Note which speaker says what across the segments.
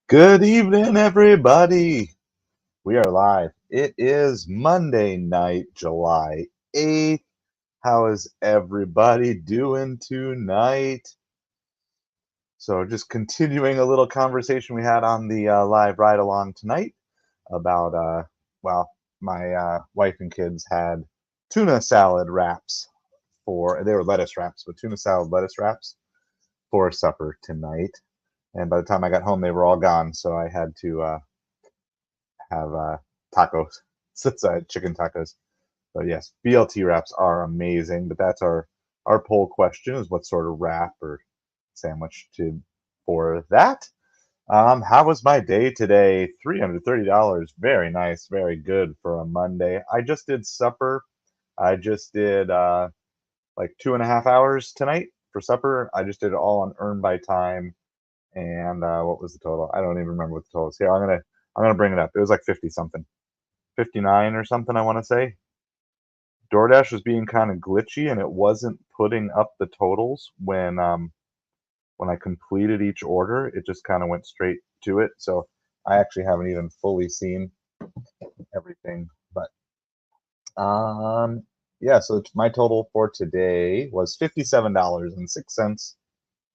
Speaker 1: Good evening, everybody. We are live. It is Monday night, July 8th. How is everybody doing tonight? So, just continuing a little conversation we had on the live ride along tonight about, well, my wife and kids had tuna salad wraps they were lettuce wraps, but tuna salad lettuce wraps for supper tonight. And by the time I got home, they were all gone. So I had to have tacos, since I had chicken tacos. But yes, BLT wraps are amazing. But that's our poll question: is what sort of wrap or sandwich to for that? How was my day today? $330. Very nice, very good for a Monday. I just did supper. I just did like 2.5 hours tonight for supper. I just did it all on earn by time. And what was the total? I don't even remember what the total is. Here, I'm gonna bring it up. It was like 50 something, 59 or something. I want to say. DoorDash was being kind of glitchy, and it wasn't putting up the totals when I completed each order. It just kind of went straight to it. So I actually haven't even fully seen everything. But yeah. So my total for today was $57.06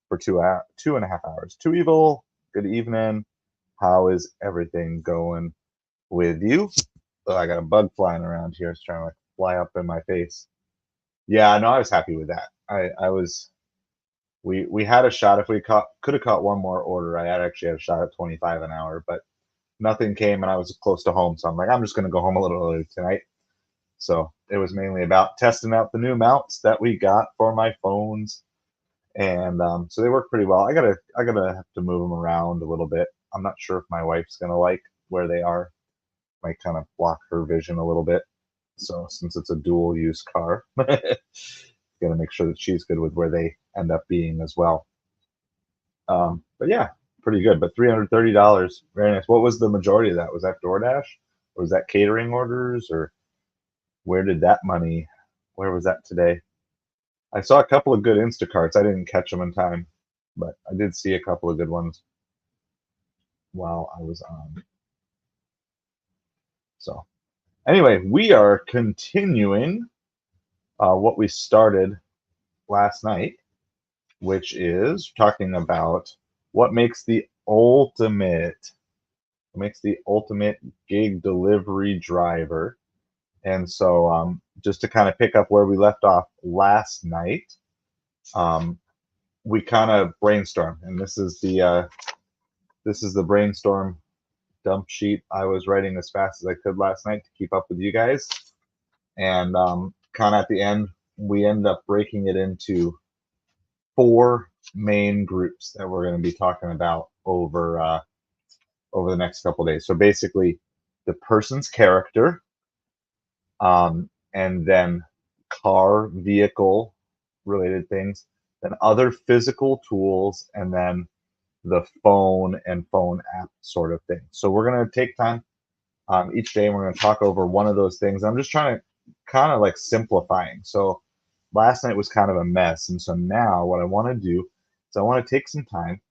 Speaker 1: for 2.5 hours. Too evil. Good evening. How is everything going with you? Oh, I got a bug flying around here. It's trying to like fly up in my face. Yeah, no, I was happy with that. I was we had a shot. If we could have caught one more order, I had actually had a shot at 25 an hour, but nothing came and I was close to home. So I'm like, I'm just gonna go home a little early tonight. So it was mainly about testing out the new mounts that we got for my phones. And so they work pretty well. I gotta have to move them around a little bit. I'm not sure if my wife's gonna like where they are. Might kind of block her vision a little bit. So since it's a dual use car, gotta make sure that she's good with where they end up being as well. But yeah, pretty good. But $330, very nice. What was the majority of that? Was that DoorDash? Or was that catering orders? Or where did that money? Where was that today? I saw a couple of good Instacarts. I didn't catch them in time, but I did see a couple of good ones while I was on. So anyway, we are continuing what we started last night, which is talking about what makes the ultimate gig delivery driver. And so just to kind of pick up where we left off last night, um, we kind of brainstormed, and this is the brainstorm dump sheet I was writing as fast as I could last night to keep up with you guys. And kind of at the end, we end up breaking it into four main groups that we're going to be talking about over the next couple days. So basically, the person's character, and then car, vehicle related things, then other physical tools, and then the phone and phone app sort of thing. So we're going to take time each day and we're going to talk over one of those things. I'm just trying to kind of like simplifying. So last night was kind of a mess. And so now what I want to do is I want to take some time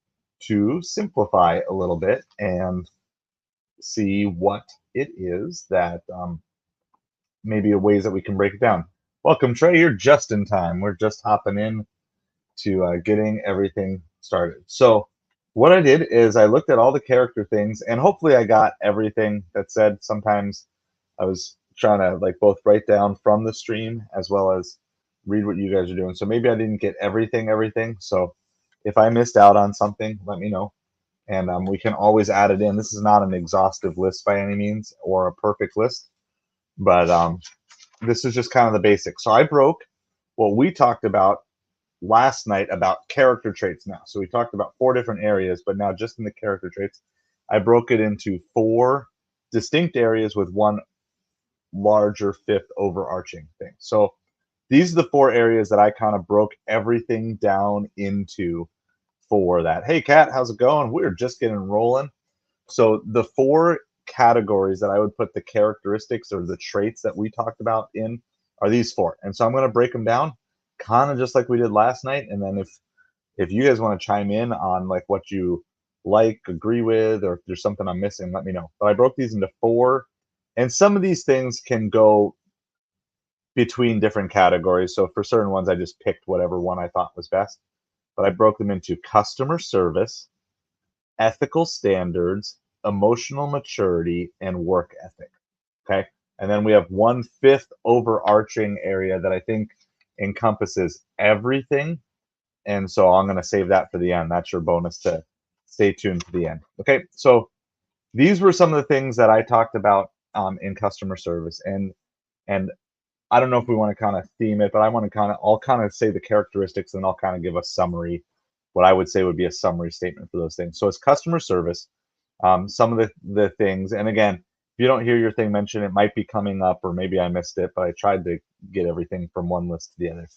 Speaker 1: to simplify a little bit and see what it is that maybe ways that we can break it down. Welcome, Trey. You're just in time. We're just hopping in to getting everything started. So what I did is I looked at all the character things, and hopefully I got everything that said. Sometimes I was trying to like both write down from the stream as well as read what you guys are doing. So maybe I didn't get everything. So if I missed out on something, let me know. And we can always add it in. This is not an exhaustive list by any means or a perfect list, but this is just kind of the basics. So I broke what we talked about last night about character traits now. So we talked about four different areas, but now just in the character traits, I broke it into four distinct areas with one larger fifth overarching thing. So these are the four areas that I kind of broke everything down into for that. Hey, Kat, how's it going? We're just getting rolling. So the four categories that I would put the characteristics or the traits that we talked about in are these four. And so I'm going to break them down kind of just like we did last night. And then if you guys want to chime in on like what you like, agree with, or if there's something I'm missing, let me know. But I broke these into four, and some of these things can go between different categories. So for certain ones, I just picked whatever one I thought was best. But I broke them into customer service, ethical standards, emotional maturity, and work ethic. Okay. And then we have one fifth overarching area that I think encompasses everything. And so I'm going to save that for the end. That's your bonus to stay tuned to the end. Okay. So these were some of the things that I talked about in customer service. And I don't know if we want to kind of theme it, but I'll kind of say the characteristics and I'll kind of give a summary, what I would say would be a summary statement for those things. So it's customer service, some of the things, and again, if you don't hear your thing mentioned, it might be coming up, or maybe I missed it, but I tried to get everything from one list to the other.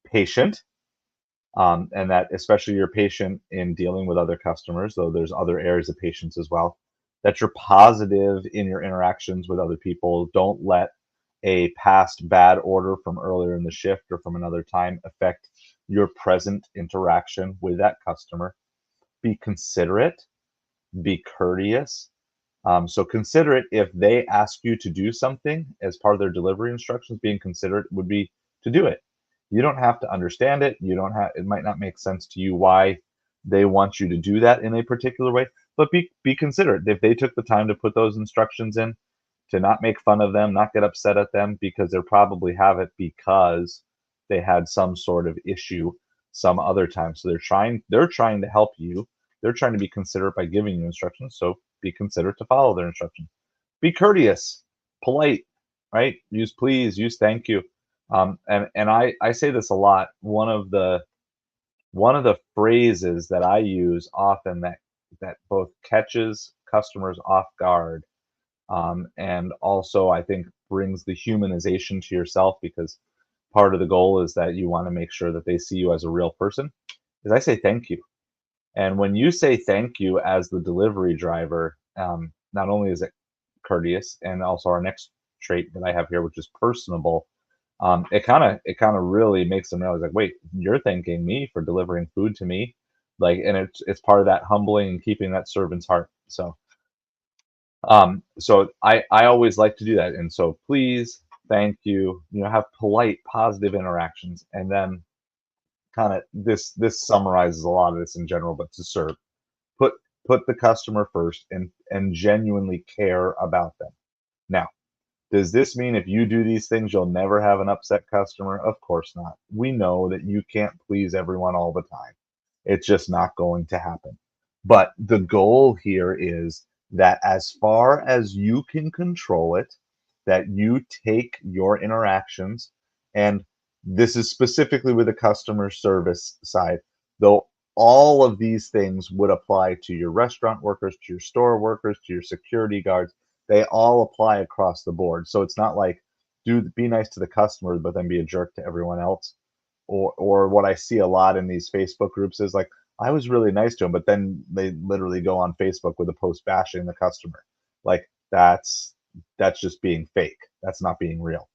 Speaker 1: Patient, and that especially you're patient in dealing with other customers, though there's other areas of patience as well. That you're positive in your interactions with other people. Don't let a past bad order from earlier in the shift or from another time affect your present interaction with that customer. Be considerate, be courteous. So considerate if they ask you to do something as part of their delivery instructions, being considerate would be to do it. You don't have to understand it. You don't have, it might not make sense to you why they want you to do that in a particular way, but be considerate. If they took the time to put those instructions in, to not make fun of them, not get upset at them, because they probably have it because they had some sort of issue some other time. So they're trying to help you. They're trying to be considerate by giving you instructions. So be considerate to follow their instructions. Be courteous, polite, right? Use please, use thank you. And I say this a lot. One of the phrases that I use often that both catches customers off guard, and also I think brings the humanization to yourself, because part of the goal is that you want to make sure that they see you as a real person, is I say thank you. And when you say thank you as the delivery driver, not only is it courteous, and also our next trait that I have here, which is personable, it kind of really makes them realize, like, wait, you're thanking me for delivering food to me, like, and it's part of that humbling and keeping that servant's heart. So I always like to do that, and so please, thank you, have polite, positive interactions, and then kind of this summarizes a lot of this in general, but to serve, put put the customer first and genuinely care about them. Now, does this mean if you do these things, you'll never have an upset customer? Of course not. We know that you can't please everyone all the time. It's just not going to happen. But the goal here is that as far as you can control it, that you take your interactions, and this is specifically with the customer service side, though all of these things would apply to your restaurant workers, to your store workers, to your security guards. They all apply across the board. So it's not like be nice to the customer, but then be a jerk to everyone else. Or what I see a lot in these Facebook groups is like, I was really nice to him, but then they literally go on Facebook with a post bashing the customer. Like that's just being fake. That's not being real.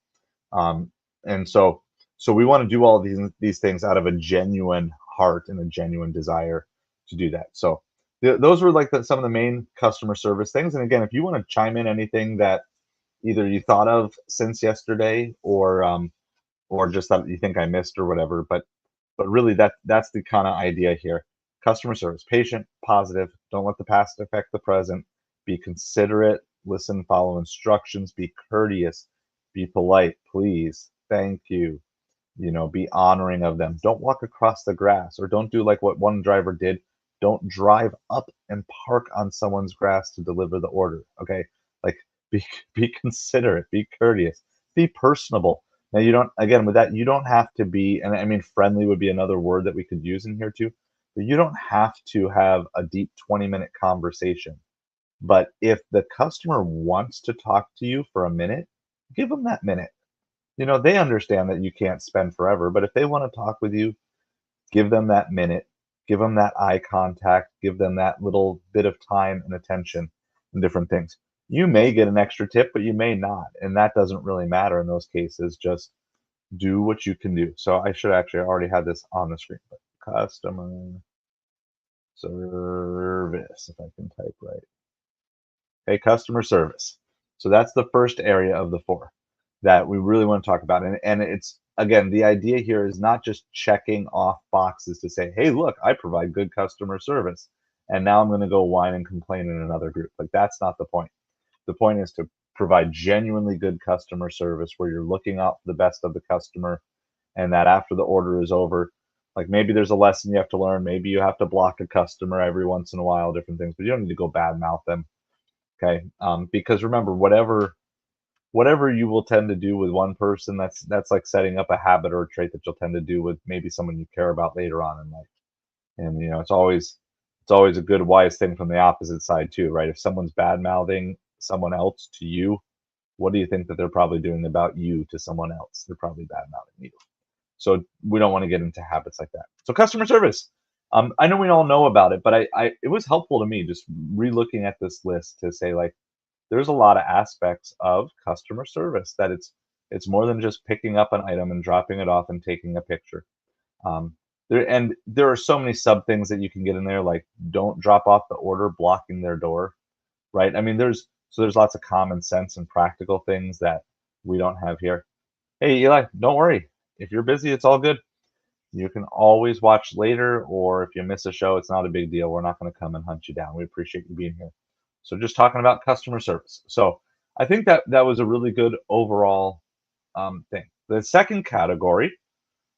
Speaker 1: And so we want to do all of these things out of a genuine heart and a genuine desire to do that. So those were like some of the main customer service things. And again, if you want to chime in anything that either you thought of since yesterday, or just that you think I missed or whatever, but really that's the kind of idea here. Customer service, patient, positive, don't let the past affect the present, be considerate, listen, follow instructions, be courteous, be polite, please, thank you, be honoring of them. Don't walk across the grass, or don't do like what one driver did. Don't drive up and park on someone's grass to deliver the order. Okay. Like be be considerate, be courteous, be personable. Now you don't, again, with that, you don't have to be, and I mean friendly would be another word that we could use in here too, but you don't have to have a deep 20-minute conversation. But if the customer wants to talk to you for a minute, give them that minute. They understand that you can't spend forever, but if they want to talk with you, give them that minute, give them that eye contact, give them that little bit of time and attention and different things. You may get an extra tip, but you may not, and that doesn't really matter in those cases. Just do what you can do. So I should actually already have this on the screen, but customer service, if I can type right. Okay, customer service. So that's the first area of the four that we really want to talk about. And it's, again, the idea here is not just checking off boxes to say, hey, look, I provide good customer service. And now I'm going to go whine and complain in another group. Like, that's not the point. The point is to provide genuinely good customer service where you're looking out for the best of the customer, and that after the order is over, like, maybe there's a lesson you have to learn. Maybe you have to block a customer every once in a while, different things, but you don't need to go badmouth them. Okay. Because remember, whatever you will tend to do with one person, that's like setting up a habit or a trait that you'll tend to do with maybe someone you care about later on in life. And it's always a good wise thing from the opposite side too, right? If someone's bad mouthing someone else to you, what do you think that they're probably doing about you to someone else? They're probably bad mouthing you. So we don't want to get into habits like that. So customer service. I know we all know about it, but it was helpful to me just re-looking at this list to say, like, there's a lot of aspects of customer service that it's more than just picking up an item and dropping it off and taking a picture. There are so many sub things that you can get in there, like don't drop off the order blocking their door, right? I mean, there's lots of common sense and practical things that we don't have here. Hey, Eli, don't worry. If you're busy, it's all good. You can always watch later, or if you miss a show, it's not a big deal. We're not going to come and hunt you down. We appreciate you being here. So just talking about customer service. So I think that was a really good overall thing. The second category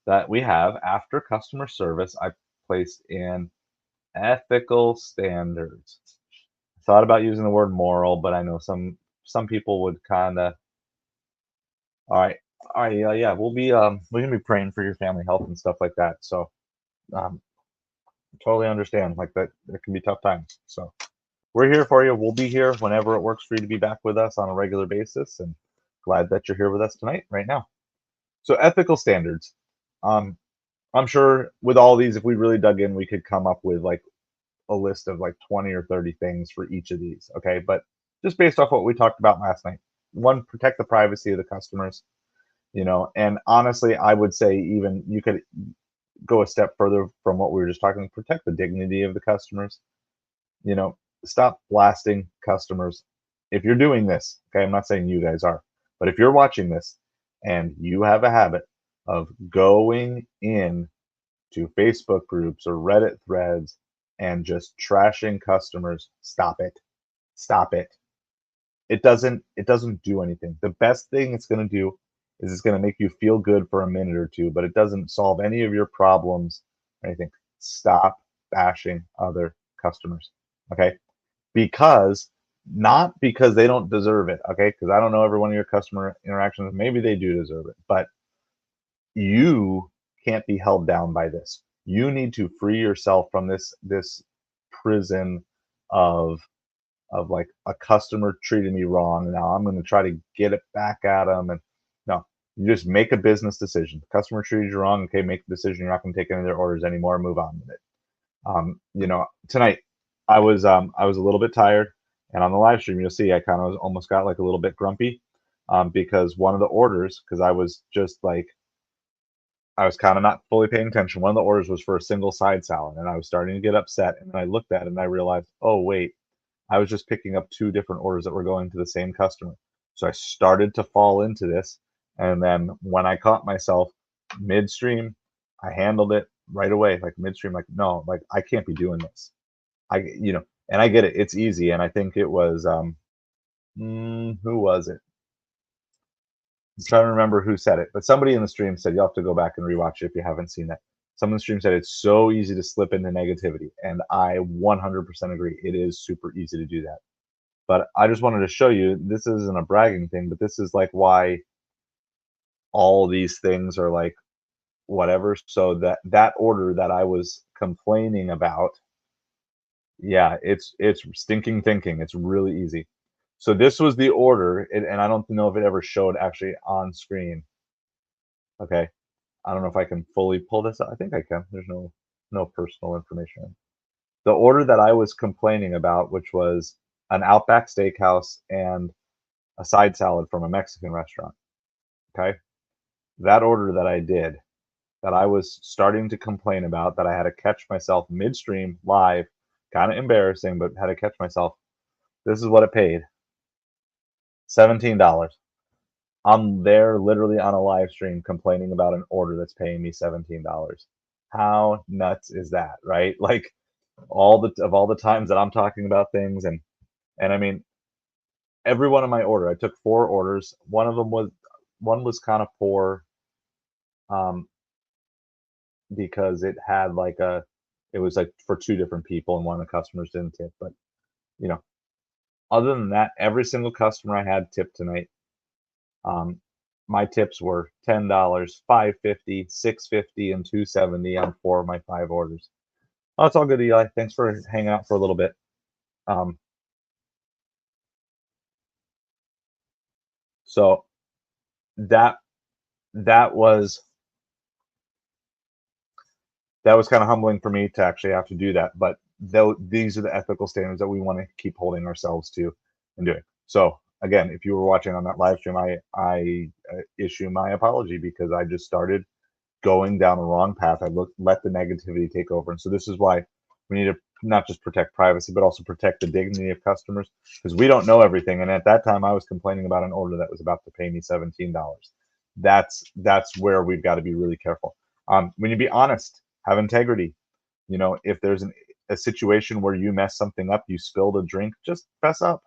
Speaker 1: that we have after customer service, I placed in ethical standards. I thought about using the word moral, but I know some people would kind of. All right, all right, yeah, yeah. We're gonna be praying for your family health and stuff like that. So um, totally understand. Like that, it can be tough times. So we're here for you. We'll be here whenever it works for you to be back with us on a regular basis, and glad that you're here with us tonight, right now. So ethical standards. Um, I'm sure with all these, if we really dug in, we could come up with like a list of like 20 or 30 things for each of these. Okay, but just based off what we talked about last night, one, protect the privacy of the customers. And honestly, I would say even you could go a step further from what we were just talking. Protect the dignity of the customers. you know, Stop blasting customers. If you're doing this, okay, I'm not saying you guys are, but if you're watching this and you have a habit of going in to Facebook groups or Reddit threads and just trashing customers, stop it. Stop it. It doesn't do anything. The best thing it's going to do is it's going to make you feel good for a minute or two, but it doesn't solve any of your problems or anything. Stop bashing other customers. Okay? Because not because they don't deserve it, okay? Because I don't know every one of your customer interactions. Maybe they do deserve it, but you can't be held down by this. You need to free yourself from this prison of like a customer treated me wrong. Now I'm going to try to get it back at them. And no, you just make a business decision. The customer treated you wrong. Okay, make the decision. You're not going to take any of their orders anymore. Move on with it. Tonight I was a little bit tired, and on the live stream you'll see I kind of almost got like a little bit grumpy because one of the orders, because I was kind of not fully paying attention. One of the orders was for a single side salad, and I was starting to get upset. And then I looked at it and I realized, oh wait, I was just picking up two different orders that were going to the same customer. So I started to fall into this. And then when I caught myself midstream, I handled it right away, like midstream, like, no, like I can't be doing this. And I get it. It's easy. And I think it was, who was it? I'm trying to remember who said it, but somebody in the stream said you'll have to go back and rewatch it if you haven't seen it. Someone in the stream said it's so easy to slip into negativity. And I 100% agree. It is super easy to do that. But I just wanted to show you, this isn't a bragging thing, but this is like why all these things are like whatever. So that order that I was complaining about, yeah, it's stinking thinking. It's really easy. So this was the order, and I don't know if it ever showed actually on screen. Okay, I don't know if I can fully pull this out. I think I can. There's no personal information. The order that I was complaining about, which was an Outback Steakhouse and a side salad from a Mexican restaurant. Okay. That order that I did, that I was starting to complain about that I had to catch myself midstream live. Kind of embarrassing, but had to catch myself. This is what it paid. $17. I'm there literally on a live stream complaining about an order that's paying me $17. How nuts is that, right? Like all the times that I'm talking about things and I mean every one of my order. I took 4 orders. One was kind of poor um because it was like for 2 different people and one of the customers didn't tip, but you know, other than that, every single customer I had tipped tonight. Um, my tips were $10, 5.50, 6.50, and 2.70 on 4 of my 5 orders. Oh, it's all good, Eli. Thanks for hanging out for a little bit. Um, so that that was that was kind of humbling for me to actually have to do that. But though these are the ethical standards that we want to keep holding ourselves to and doing. So again, if you were watching on that live stream, I issue my apology because I just started going down the wrong path. Let the negativity take over. And so this is why we need to not just protect privacy, but also protect the dignity of customers because we don't know everything. And at that time, I was complaining about an order that was about to pay me $17. That's where we've got to be really careful. When you be honest, have integrity. If there's a situation where you mess something up, you spilled a drink, just fess up.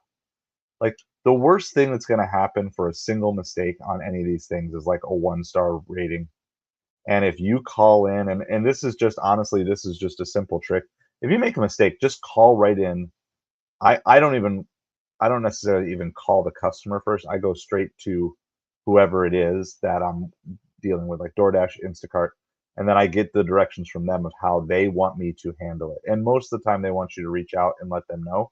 Speaker 1: Like the worst thing that's going to happen for a single mistake on any of these things is like a 1-star rating. And if you call in, and this is just honestly, this is just a simple trick. If you make a mistake, just call right in. I don't even I don't necessarily even call the customer first. I go straight to whoever it is that I'm dealing with, like DoorDash, Instacart, and then I get the directions from them of how they want me to handle it. And most of the time, they want you to reach out and let them know.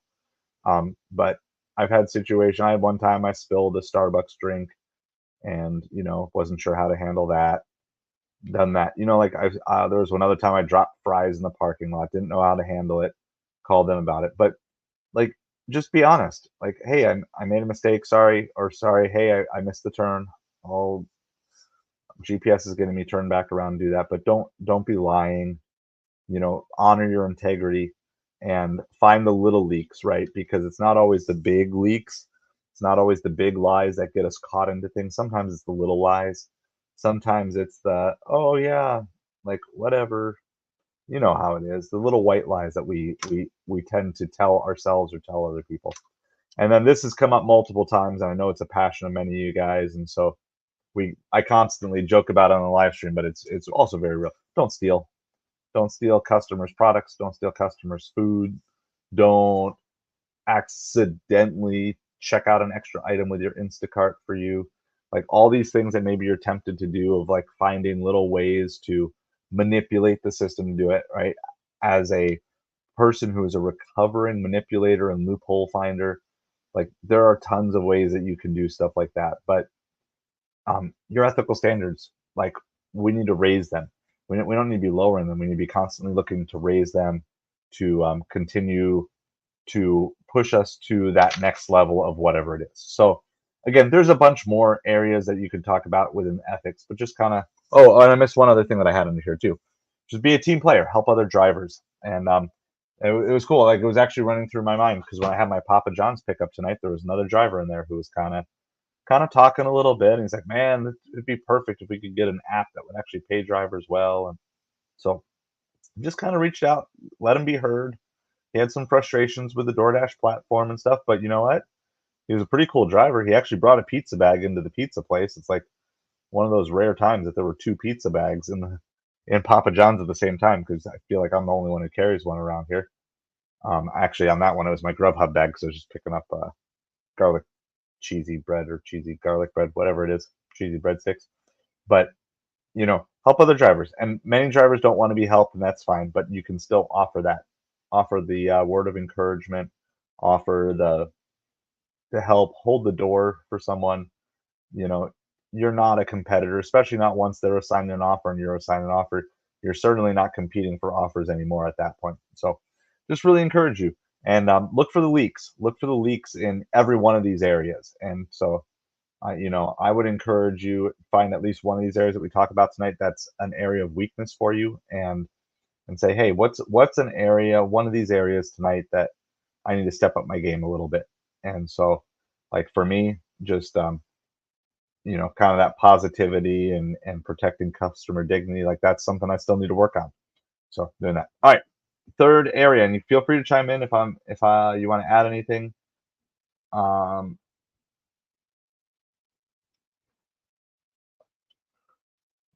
Speaker 1: But I've had situation. I had one time I spilled a Starbucks drink, and wasn't sure how to handle that. Done that. Like there was one other time I dropped fries in the parking lot, didn't know how to handle it, called them about it. But like, just be honest. Like, hey, I made a mistake. Sorry, or sorry. Hey, I missed the turn. Oh, GPS is getting me turned back around and do that. But don't be lying. Honor your integrity and find the little leaks, right? Because it's not always the big leaks. It's not always the big lies that get us caught into things. Sometimes it's the little lies. Sometimes it's the, oh yeah, like whatever. You know how it is. The little white lies that we tend to tell ourselves or tell other people. And then this has come up multiple times, and I know it's a passion of many of you guys. And so I constantly joke about it on the live stream, but it's also very real. Don't steal. Don't steal customers' products. Don't steal customers' food. Don't accidentally check out an extra item with your Instacart for you. Like all these things that maybe you're tempted to do of like finding little ways to manipulate the system to do it, right? As a person who is a recovering manipulator and loophole finder, like there are tons of ways that you can do stuff like that. But your ethical standards, like we need to raise them. We don't need to be lowering them. We need to be constantly looking to raise them to continue to push us to that next level of whatever it is. So again, there's a bunch more areas that you could talk about within ethics, but just kind of, oh, and I missed one other thing that I had under here too. Just be a team player, help other drivers. And it was cool. Like it was actually running through my mind because when I had my Papa John's pickup tonight, there was another driver in there who was kind of talking a little bit. And he's like, man, it'd be perfect if we could get an app that would actually pay drivers well. And so just kind of reached out, let him be heard. He had some frustrations with the DoorDash platform and stuff, but you know what? He was a pretty cool driver. He actually brought a pizza bag into the pizza place. It's like one of those rare times that there were 2 pizza bags in Papa John's at the same time because I feel like I'm the only one who carries one around here. Actually, on that one, it was my Grubhub bag because I was just picking up garlic cheesy bread or cheesy garlic bread, whatever it is, cheesy breadsticks. But help other drivers. And many drivers don't want to be helped, and that's fine. But you can still offer that, offer the word of encouragement, offer the help, hold the door for someone. You know, you're not a competitor, especially not once they're assigned an offer and you're assigned an offer. You're certainly not competing for offers anymore at that point. So, just really encourage you and look for the leaks. Look for the leaks in every one of these areas. And so, I would encourage you find at least one of these areas that we talk about tonight that's an area of weakness for you, and say, hey, what's an area, one of these areas tonight that I need to step up my game a little bit. And so, like for me, just kind of that positivity and protecting customer dignity, like that's something I still need to work on. So doing that. All right, third area, and you feel free to chime in if you want to add anything. Um,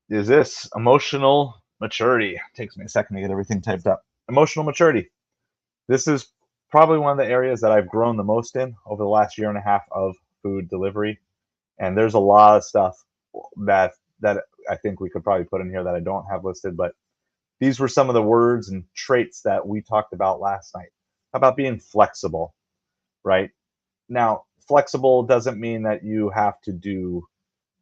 Speaker 1: is this emotional maturity? Takes me a second to get everything typed up. Emotional maturity. This is probably one of the areas that I've grown the most in over the last year and a half of food delivery. And there's a lot of stuff that I think we could probably put in here that I don't have listed, but these were some of the words and traits that we talked about last night. How about being flexible, right? Now, flexible doesn't mean that you have to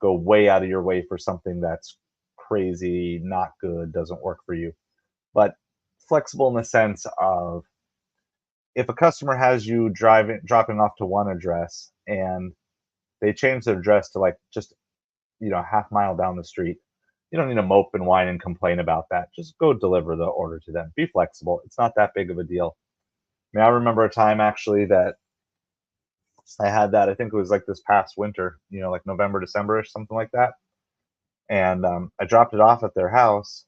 Speaker 1: go way out of your way for something that's crazy, not good, doesn't work for you. But flexible in the sense of, if a customer has you dropping off to one address and they change their address to like just half mile down the street, you don't need to mope and whine and complain about that. Just go deliver the order to them. Be flexible. It's not that big of a deal. I mean, I remember a time actually that I had that. I think it was like this past winter, like November, December-ish, something like that. And I dropped it off at their house.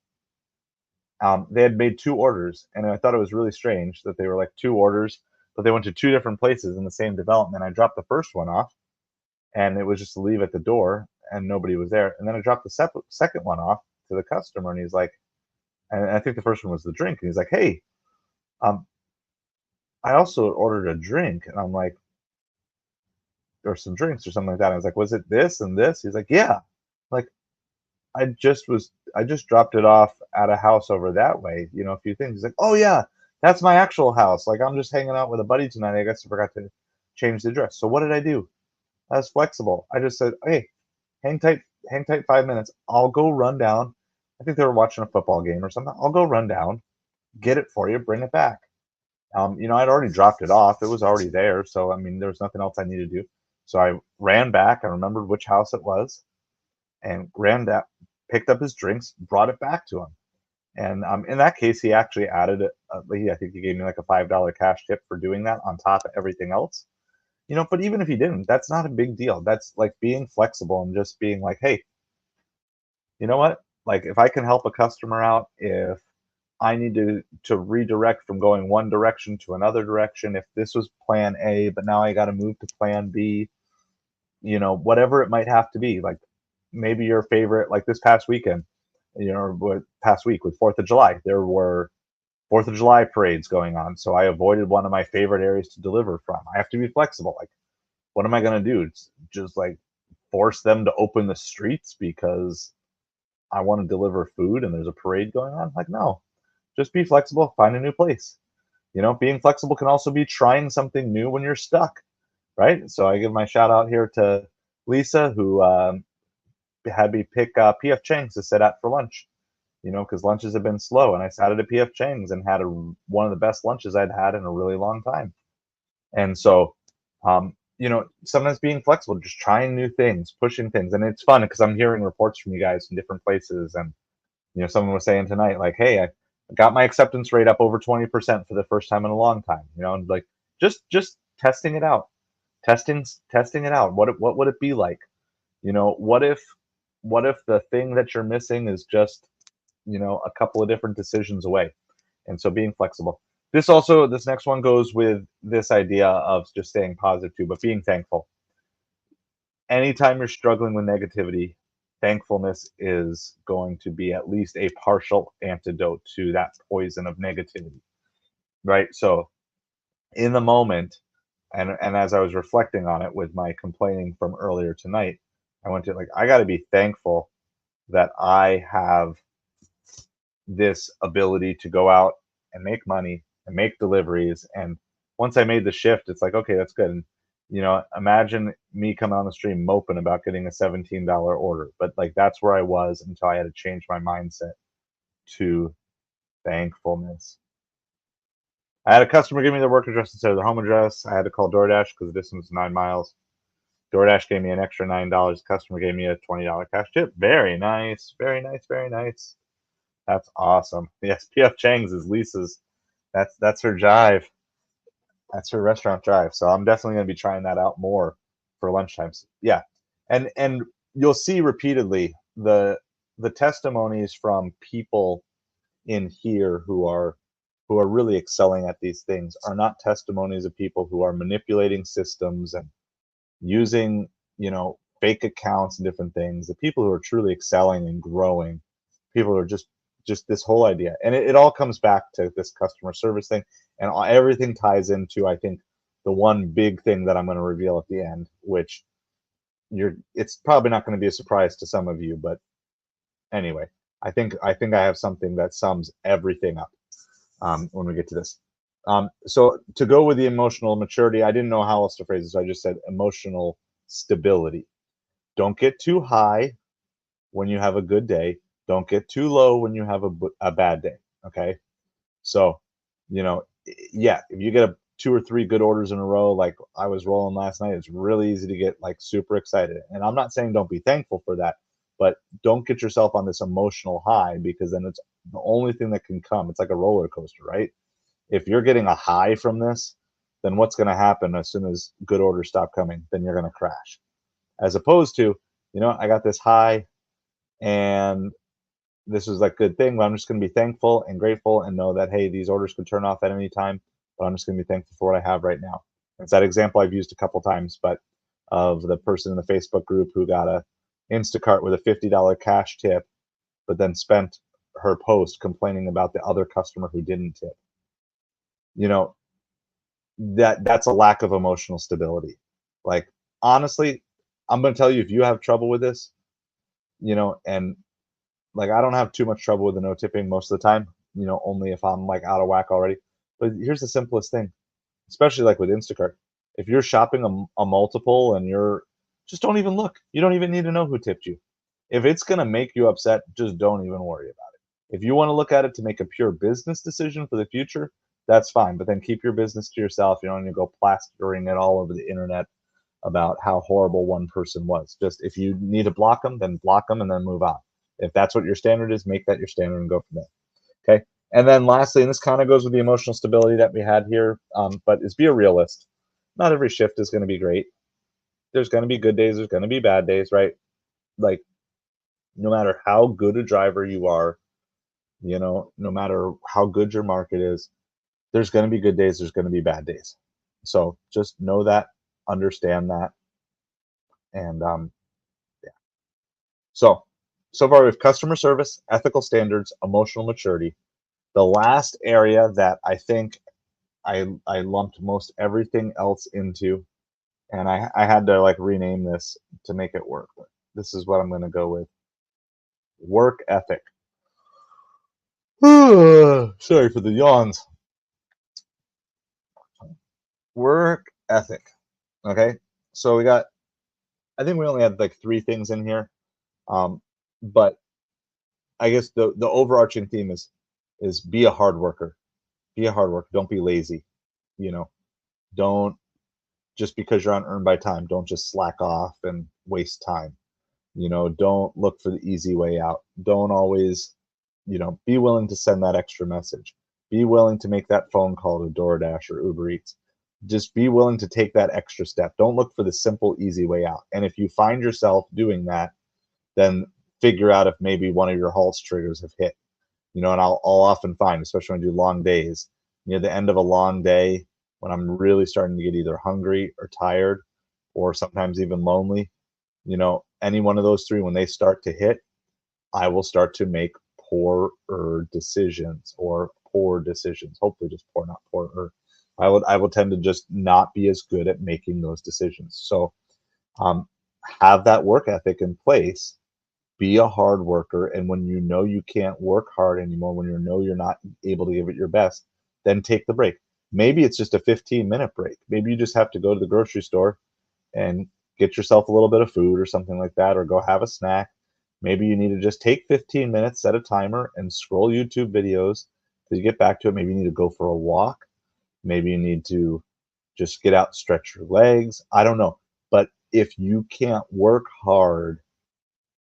Speaker 1: They had made two orders, and I thought it was really strange that they were like two orders, but they went to two different places in the same development. I dropped the first one off, and it was just to leave at the door, and nobody was there. And then I dropped the second one off to the customer, and he's like, and I think the first one was the drink, and he's like, "Hey, um, I also ordered a drink," and I'm like, or some drinks or something like that. And I was like, "Was it this and this?" He's like, "Yeah." Like, I just dropped it off at a house over that way, a few things. He's like, "Oh yeah, that's my actual house. Like, I'm just hanging out with a buddy tonight. I guess I forgot to change the address." So what did I do? I was flexible. I just said, "Hey, hang tight 5 minutes. I'll go run down." I think they were watching a football game or something. I'll go run down, get it for you, bring it back. I'd already dropped it off. It was already there. So, I mean, there was nothing else I needed to do. So I ran back. I remembered which house it was and ran that, picked up his drinks, brought it back to him. And in that case, he actually added it. I think he gave me like a $5 cash tip for doing that on top of everything else. But even if he didn't, that's not a big deal. That's like being flexible and just being like, hey, you know what? Like, if I can help a customer out, if I need to redirect from going one direction to another direction, if this was plan A, but now I got to move to plan B, whatever it might have to be. Like, maybe your favorite, like this past weekend, or past week with 4th of July, there were 4th of July parades going on. So I avoided one of my favorite areas to deliver from. I have to be flexible. Like, what am I going to do? Just like force them to open the streets because I want to deliver food and there's a parade going on? Like, no, just be flexible, find a new place. Being flexible can also be trying something new when you're stuck, right? So I give my shout out here to Lisa, who had me pick PF Chang's to sit at for lunch, because lunches have been slow. And I sat at a PF Chang's and had one of the best lunches I'd had in a really long time. And so, sometimes being flexible, just trying new things, pushing things. And it's fun because I'm hearing reports from you guys from different places. And, someone was saying tonight, like, hey, I got my acceptance rate up over 20% for the first time in a long time, and like just testing it out, testing it out. What would it be like? What if the thing that you're missing is just, a couple of different decisions away? And so being flexible. This next one goes with this idea of just staying positive too, but being thankful. Anytime you're struggling with negativity, thankfulness is going to be at least a partial antidote to that poison of negativity, right? So in the moment, and as I was reflecting on it with my complaining from earlier tonight, I went to like, I got to be thankful that I have this ability to go out and make money and make deliveries. And once I made the shift, it's like, okay, that's good. And imagine me coming on the stream moping about getting a $17 order, but like that's where I was until I had to change my mindset to thankfulness. I had a customer give me their work address instead of their home address. I had to call DoorDash because the distance was 9 miles. DoorDash gave me an extra $9. Customer gave me a $20 cash tip. Very nice, very nice, very nice. That's awesome. Yes, PF Chang's is Lisa's. That's her jive. That's her restaurant drive. So I'm definitely going to be trying that out more for lunchtimes. Yeah, and you'll see repeatedly the testimonies from people in here who are really excelling at these things are not testimonies of people who are manipulating systems and using, fake accounts and different things. The people who are truly excelling and growing, people who are just this whole idea, and it all comes back to this customer service thing, and everything ties into, I think, the one big thing that I'm going to reveal at the end, which it's probably not going to be a surprise to some of you, but anyway, I think I have something that sums everything up when we get to this. So to go with the emotional maturity, I didn't know how else to phrase it, so I just said emotional stability. Don't get too high when you have a good day. Don't get too low when you have a bad day. Okay. So, yeah, if you get 2 or 3 good orders in a row, like I was rolling last night, it's really easy to get like super excited. And I'm not saying don't be thankful for that, but don't get yourself on this emotional high, because then it's the only thing that can come. It's like a roller coaster, right? If you're getting a high from this, then what's going to happen as soon as good orders stop coming? Then you're going to crash. As opposed to, I got this high and this is like good thing, but I'm just going to be thankful and grateful and know that, hey, these orders could turn off at any time, but I'm just going to be thankful for what I have right now. It's that example I've used a couple times, but of the person in the Facebook group who got a Instacart with a $50 cash tip, but then spent her post complaining about the other customer who didn't tip. You know, that's a lack of emotional stability. Like, honestly, I'm going to tell you, if you have trouble with this, and like, I don't have too much trouble with the no tipping most of the time, only if I'm like out of whack already. But here's the simplest thing, especially like with Instacart. If you're shopping a multiple and just don't even look. You don't even need to know who tipped you. If it's going to make you upset, just don't even worry about it. If you want to look at it to make a pure business decision for the future, that's fine. But then keep your business to yourself. You don't need to go plastering it all over the internet about how horrible one person was. Just, if you need to block them, then block them and then move on. If that's what your standard is, make that your standard and go from there. Okay. And then lastly, and this kind of goes with the emotional stability that we had here, but is be a realist. Not every shift is going to be great. There's going to be good days. There's going to be bad days, right? Like, no matter how good a driver you are, no matter how good your market is, there's going to be good days. There's going to be bad days. So just know that, understand that. And yeah. So far we have customer service, ethical standards, emotional maturity. The last area that I think I lumped most everything else into, and I had to like rename this to make it work. But this is what I'm going to go with: work ethic. Sorry for the yawns. Work ethic. Okay, so I think we only had like 3 things in here, but I guess the overarching theme is be a hard worker. Be a hard worker. Don't be lazy. You know, don't, just because you're on earn by time, don't just slack off and waste time. Don't look for the easy way out. Don't always, be willing to send that extra message. Be willing to make that phone call to DoorDash or Uber Eats. Just be willing to take that extra step. Don't look for the simple, easy way out. And if you find yourself doing that, then figure out if maybe one of your Halts triggers have hit. And I'll often find, especially when I do long days, near the end of a long day, when I'm really starting to get either hungry or tired, or sometimes even lonely, any one of those 3, when they start to hit, I will start to make poorer decisions, or poor decisions. Hopefully just poor, not poorer. I will tend to just not be as good at making those decisions. So have that work ethic in place. Be a hard worker, and when you can't work hard anymore, when you're not able to give it your best, then take the break. Maybe it's just a 15-minute break. Maybe you just have to go to the grocery store and get yourself a little bit of food or something like that, or go have a snack. Maybe you need to just take 15 minutes, set a timer, and scroll YouTube videos till you get back to it. Maybe you need to go for a walk. Maybe you need to just get out, stretch your legs. I don't know. But if you can't work hard,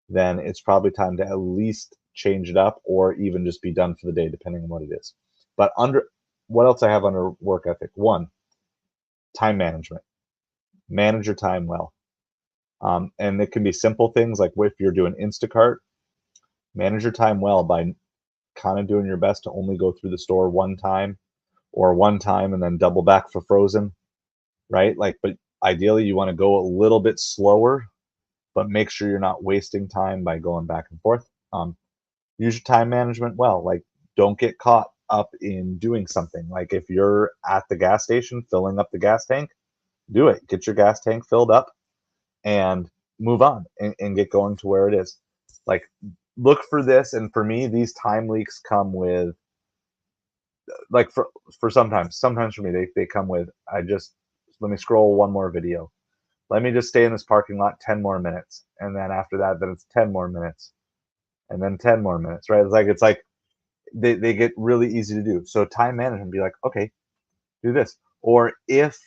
Speaker 1: then it's probably time to at least change it up or even just be done for the day, depending on what it is. But under what else I have under work ethic? One, time management. Manage your time well. And it can be simple things like if you're doing Instacart, manage your time well by kind of doing your best to only go through the store one time or one time and then double back for frozen, right? Like, but ideally you want to go a little bit slower, but make sure you're not wasting time by going back and forth. Use your time management well. Like, don't get caught up in doing something. Like, if you're at the gas station filling up the gas tank, do it. Get your gas tank filled up and move on and get going to where it is. Like, look for this. And for me, these time leaks come with, like, for sometimes for me, they come with, let me scroll one more video. Let me just stay in this parking lot 10 more minutes. And then after that, then it's 10 more minutes. And then 10 more minutes, right? It's like they get really easy to do. So time management, be like, okay, do this. Or if,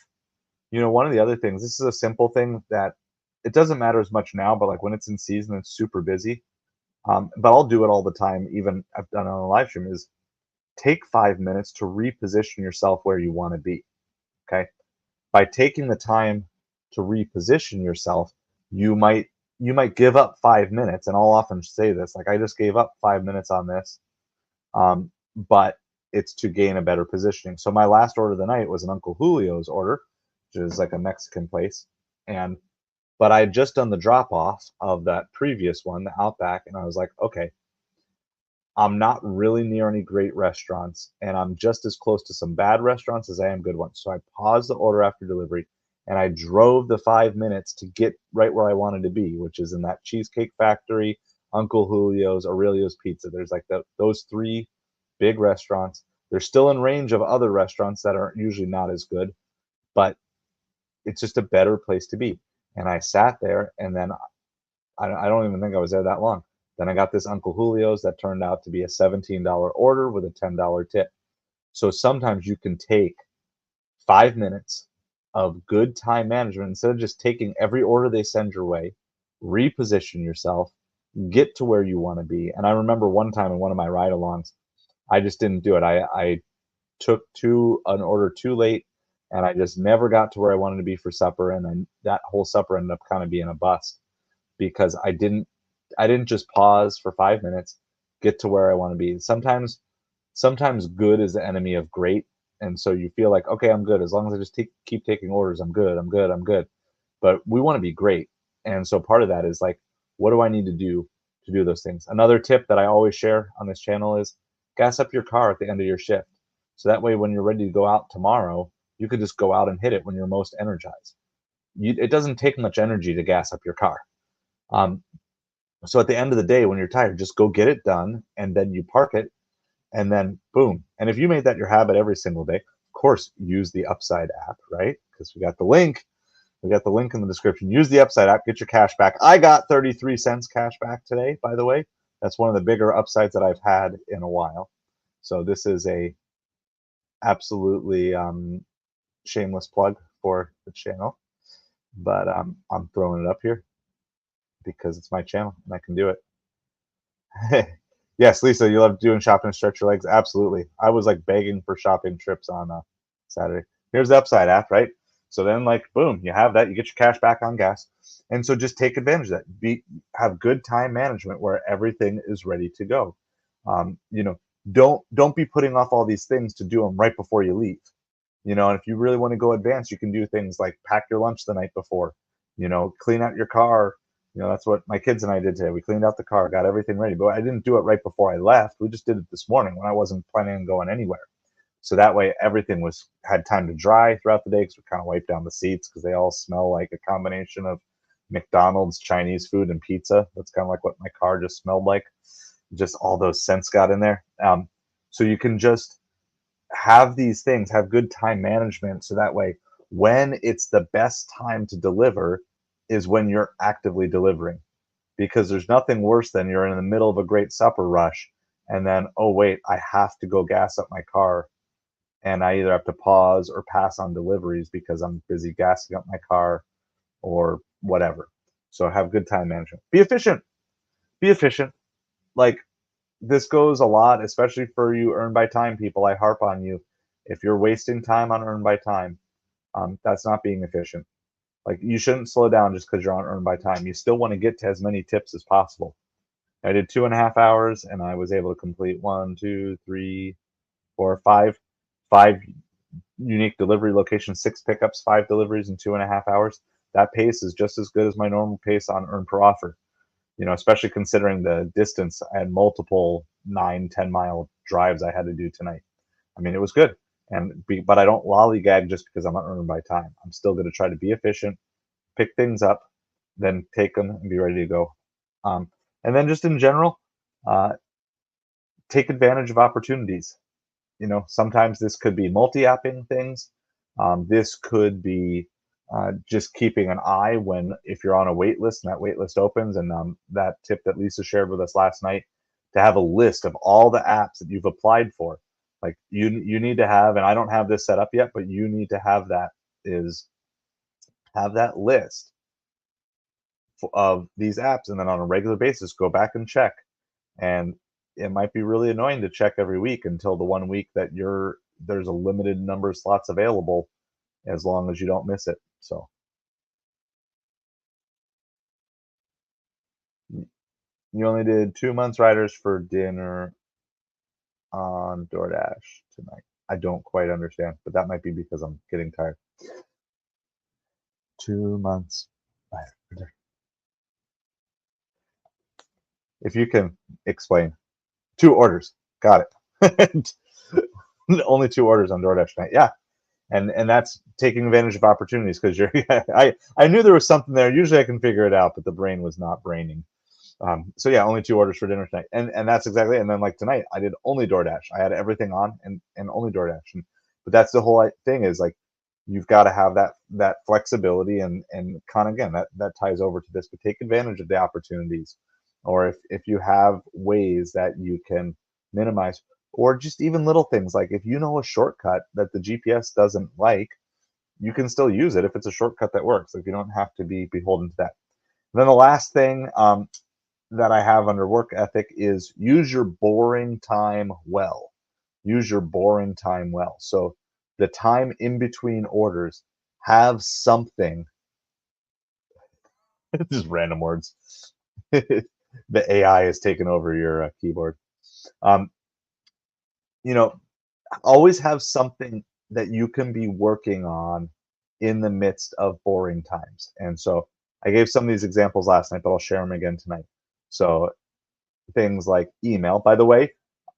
Speaker 1: one of the other things, this is a simple thing that it doesn't matter as much now, but like when it's in season, it's super busy. But I'll do it all the time. Even I've done it on a live stream, is take 5 minutes to reposition yourself where you want to be. Okay. By taking the time to reposition yourself, you might give up 5 minutes. And I'll often say this, like, I just gave up 5 minutes on this. But it's to gain a better positioning. So my last order of the night was an Uncle Julio's order, which is like a Mexican place. But I had just done the drop off of that previous one, the Outback, and I was like, okay, I'm not really near any great restaurants, and I'm just as close to some bad restaurants as I am good ones. So I paused the order after delivery, and I drove the 5 minutes to get right where I wanted to be, which is in that Cheesecake Factory, Uncle Julio's, Aurelio's Pizza. There's like those three big restaurants. They're still in range of other restaurants that are usually not as good, but it's just a better place to be. And I sat there, and then I don't even think I was there that long. Then I got this Uncle Julio's that turned out to be a $17 order with a $10 tip. So sometimes you can take 5 minutes of good time management instead of just taking every order they send your way, reposition yourself, get to where you want to be. And I remember one time in one of my ride alongs, I just didn't do it. I took an order too late, and I just never got to where I wanted to be for supper. And then that whole supper ended up kind of being a bust because I didn't just pause for 5 minutes, get to where I want to be. Sometimes good is the enemy of great. And so you feel like, okay, I'm good. As long as I just keep taking orders, I'm good, I'm good, I'm good. But we want to be great. And so part of that is like, what do I need to do those things? Another tip that I always share on this channel is gas up your car at the end of your shift. So that way, when you're ready to go out tomorrow, you could just go out and hit it when you're most energized. It doesn't take much energy to gas up your car. So at the end of the day, when you're tired, just go get it done, and then you park it, and then boom. And if you made that your habit every single day, of course, use the Upside app, right? Because we got the link. We got the link in the description. Use the Upside app, get your cash back. I got 33 cents cash back today, by the way. That's one of the bigger upsides that I've had in a while. So this is a absolutely shameless plug for the channel, but I'm throwing it up here because it's my channel and I can do it. Yes, Lisa, you love doing shopping and stretch your legs. Absolutely. I was like begging for shopping trips on Saturday. Here's the Upside app, right? So then, like, boom, you have that. You get your cash back on gas, and so just take advantage of that. Have good time management where everything is ready to go. Don't be putting off all these things to do them right before you leave. And if you really want to go advanced, you can do things like pack your lunch the night before. Clean out your car. That's what my kids and I did today. We cleaned out the car, got everything ready, but I didn't do it right before I left. We just did it this morning when I wasn't planning on going anywhere. So that way everything had time to dry throughout the day, because we kind of wiped down the seats because they all smell like a combination of McDonald's, Chinese food, and pizza. That's kind of like what my car just smelled like. Just all those scents got in there. So you can just have these things, have good time management, so that way when it's the best time to deliver is when you're actively delivering, because there's nothing worse than you're in the middle of a great supper rush and then, oh wait, I have to go gas up my car, and I either have to pause or pass on deliveries because I'm busy gassing up my car, or whatever. So have good time management. Be efficient. Be efficient. Like, this goes a lot, especially for you earn by time people. I harp on you. If you're wasting time on earn by time, that's not being efficient. Like, you shouldn't slow down just because you're on earn by time. You still want to get to as many tips as possible. I did 2.5 hours, and I was able to complete one, two, three, four, five unique delivery locations, 6 pickups, 5 deliveries in 2.5 hours. That pace is just as good as my normal pace on earn per offer. Especially considering the distance. I had multiple 9, 10 mile drives I had to do tonight. I mean, it was good. But I don't lollygag just because I'm not earning by time. I'm still going to try to be efficient, pick things up, then take them and be ready to go. And then just in general, uh, take advantage of opportunities. Sometimes this could be multi-apping things. This could be just keeping an eye if you're on a wait list and that wait list opens. And that tip that Lisa shared with us last night, to have a list of all the apps that you've applied for. Like, you need to have, and I don't have this set up yet, but you need to have that list of these apps, and then on a regular basis go back and check. And it might be really annoying to check every week until the one week that there's a limited number of slots available, as long as you don't miss it. So you only did 2 months riders for dinner on DoorDash tonight. I don't quite understand, but that might be because I'm getting tired. 2 months. If you can explain. 2 orders. Got it. Only 2 orders on DoorDash tonight. Yeah. And that's taking advantage of opportunities, because I knew there was something there. Usually I can figure it out, but the brain was not braining. So yeah, only 2 orders for dinner tonight, and that's exactly. And then, like, tonight, I did only DoorDash. I had everything on and only DoorDash. But that's the whole thing, is like, you've got to have that flexibility, and kind of, again, that ties over to this. But take advantage of the opportunities, or if you have ways that you can minimize, or just even little things, like if you know a shortcut that the GPS doesn't like, you can still use it if it's a shortcut that works. Like, you don't have to be beholden to that. And then the last thing that I have under work ethic is use your boring time well. Use your boring time well. So the time in between orders, have something. Just random words. The AI has taken over your keyboard. Um, you know, Always have something that you can be working on in the midst of boring times. And so I gave some of these examples last night, but I'll share them again tonight. So things like email. By the way,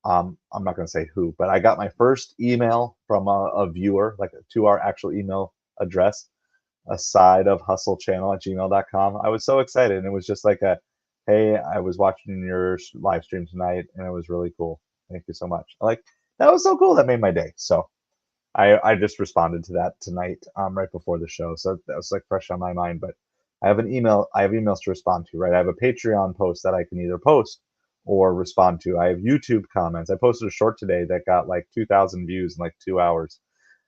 Speaker 1: I'm not going to say who, but I got my first email from a viewer, like, to our actual email address, a side of hustlechannel@gmail.com. I was so excited. And it was just like hey, I was watching your live stream tonight and it was really cool. Thank you so much. Like, that was so cool. That made my day. So I just responded to that tonight, right before the show. So that was like fresh on my mind. But I have emails to respond to, right? I have a Patreon post that I can either post or respond to. I have YouTube comments. I posted a short today that got like 2,000 views in like 2 hours.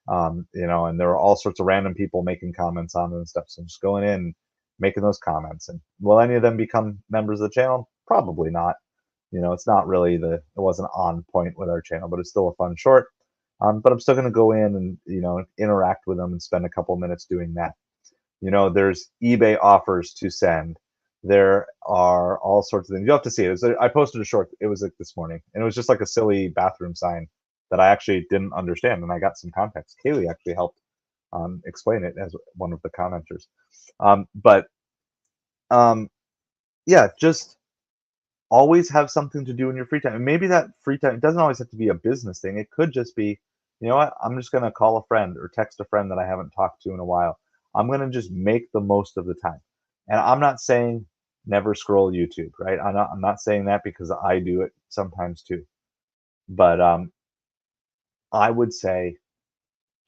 Speaker 1: And there were all sorts of random people making comments on it and stuff. So I'm just going in, making those comments. And will any of them become members of the channel? Probably not. It's not really it wasn't on point with our channel, but it's still a fun short. But I'm still going to go in and, interact with them and spend a couple minutes doing that. There's eBay offers to send. There are all sorts of things. You'll have to see it. I posted a short. It was like this morning, and it was just like a silly bathroom sign that I actually didn't understand, and I got some context. Kaylee actually helped explain it as one of the commenters. But yeah, just always have something to do in your free time. And maybe that free time, it doesn't always have to be a business thing. It could just be, you know what, I'm just going to call a friend or text a friend that I haven't talked to in a while. I'm going to just make the most of the time. And I'm not saying never scroll YouTube, right? I'm not saying that, because I do it sometimes too. But I would say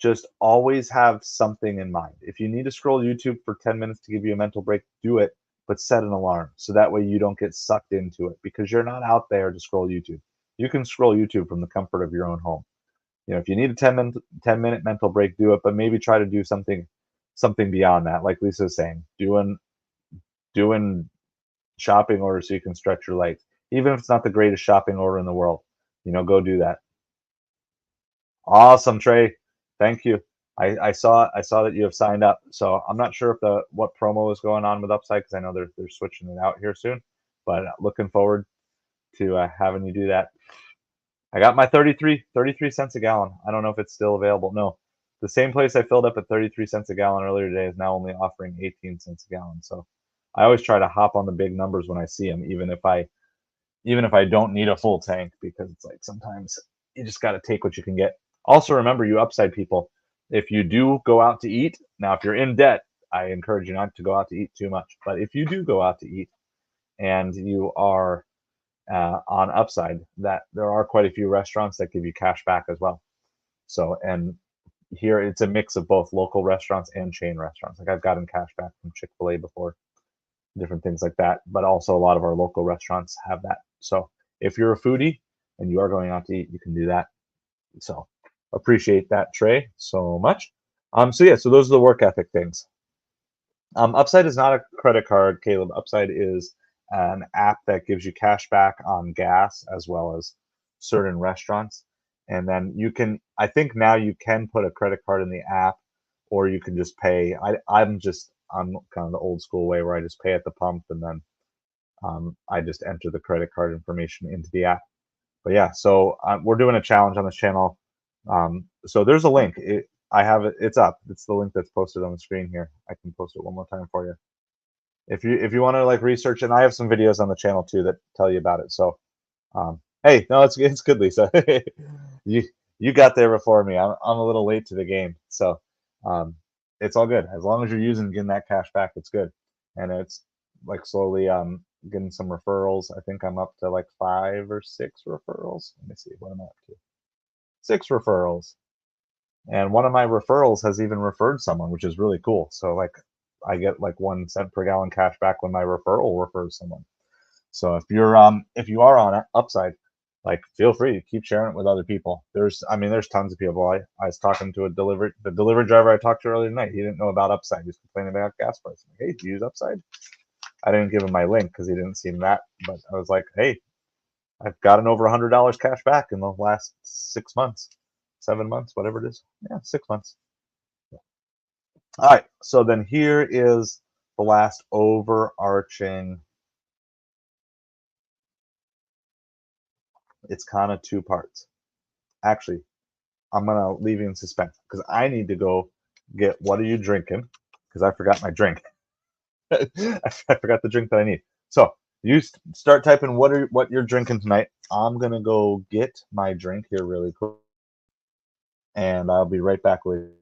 Speaker 1: just always have something in mind. If you need to scroll YouTube for 10 minutes to give you a mental break, do it, but set an alarm so that way you don't get sucked into it, because you're not out there to scroll YouTube. You can scroll YouTube from the comfort of your own home. If you need a 10-minute mental break, do it, but maybe try to do something something beyond that, like Lisa's saying, doing shopping orders so you can stretch your legs, even if it's not the greatest shopping order in the world. Go do that. Awesome, Trey. Thank you. I saw that you have signed up. So I'm not sure if what promo is going on with Upside, because I know they're switching it out here soon. But looking forward to having you do that. I got my 33 cents a gallon. I don't know if it's still available. No, the same place I filled up at 33 cents a gallon earlier today is now only offering 18 cents a gallon. So I always try to hop on the big numbers when I see them, even if I don't need a full tank, because it's like sometimes you just got to take what you can get. Also, remember, you Upside people, if you do go out to eat, now if you're in debt, I encourage you not to go out to eat too much. But if you do go out to eat and you are on Upside, that there are quite a few restaurants that give you cash back as well. So, and here it's a mix of both local restaurants and chain restaurants. Like I've gotten cash back from Chick-fil-A before, different things like that. But also a lot of our local restaurants have that. So if you're a foodie and you are going out to eat, you can do that. So appreciate that, Trey, so much. So yeah, so those are the work ethic things. Upside is not a credit card, Caleb. Upside is an app that gives you cash back on gas as well as certain restaurants. And then I think now you can put a credit card in the app, or you can just pay. I'm kind of the old school way where I just pay at the pump, and then I just enter the credit card information into the app. But yeah, so we're doing a challenge on this channel. So there's a link. I have it. It's up. It's the link that's posted on the screen here. I can post it one more time for you. If you want to like research, and I have some videos on the channel too that tell you about it. So, hey, no, it's good, Lisa. you got there before me. I'm a little late to the game, so it's all good. As long as you're getting that cash back, it's good. And it's like slowly getting some referrals. I think I'm up to like 5 or 6 referrals. Let me see, what am I up to? 6 referrals. And one of my referrals has even referred someone, which is really cool. So like I get like 1 cent per gallon cash back when my referral refers someone. So if you are on it, Upside, like feel free to keep sharing it with other people. There's tons of people. I was talking to the delivery driver I talked to earlier tonight. He didn't know about Upside. He was complaining about gas prices. Like, hey, do you use Upside? I didn't give him my link because he didn't seem that. But I was like, hey, I've gotten over $100 cash back in the last 6 months, 7 months, whatever it is. Yeah, 6 months. All right. So then here is the last overarching. It's kind of 2 parts. Actually, I'm gonna leave you in suspense because I need to go get what are you drinking, because I forgot my drink. I forgot the drink that I need. So you start typing what you're drinking tonight. I'm gonna go get my drink here really quick, and I'll be right back with you.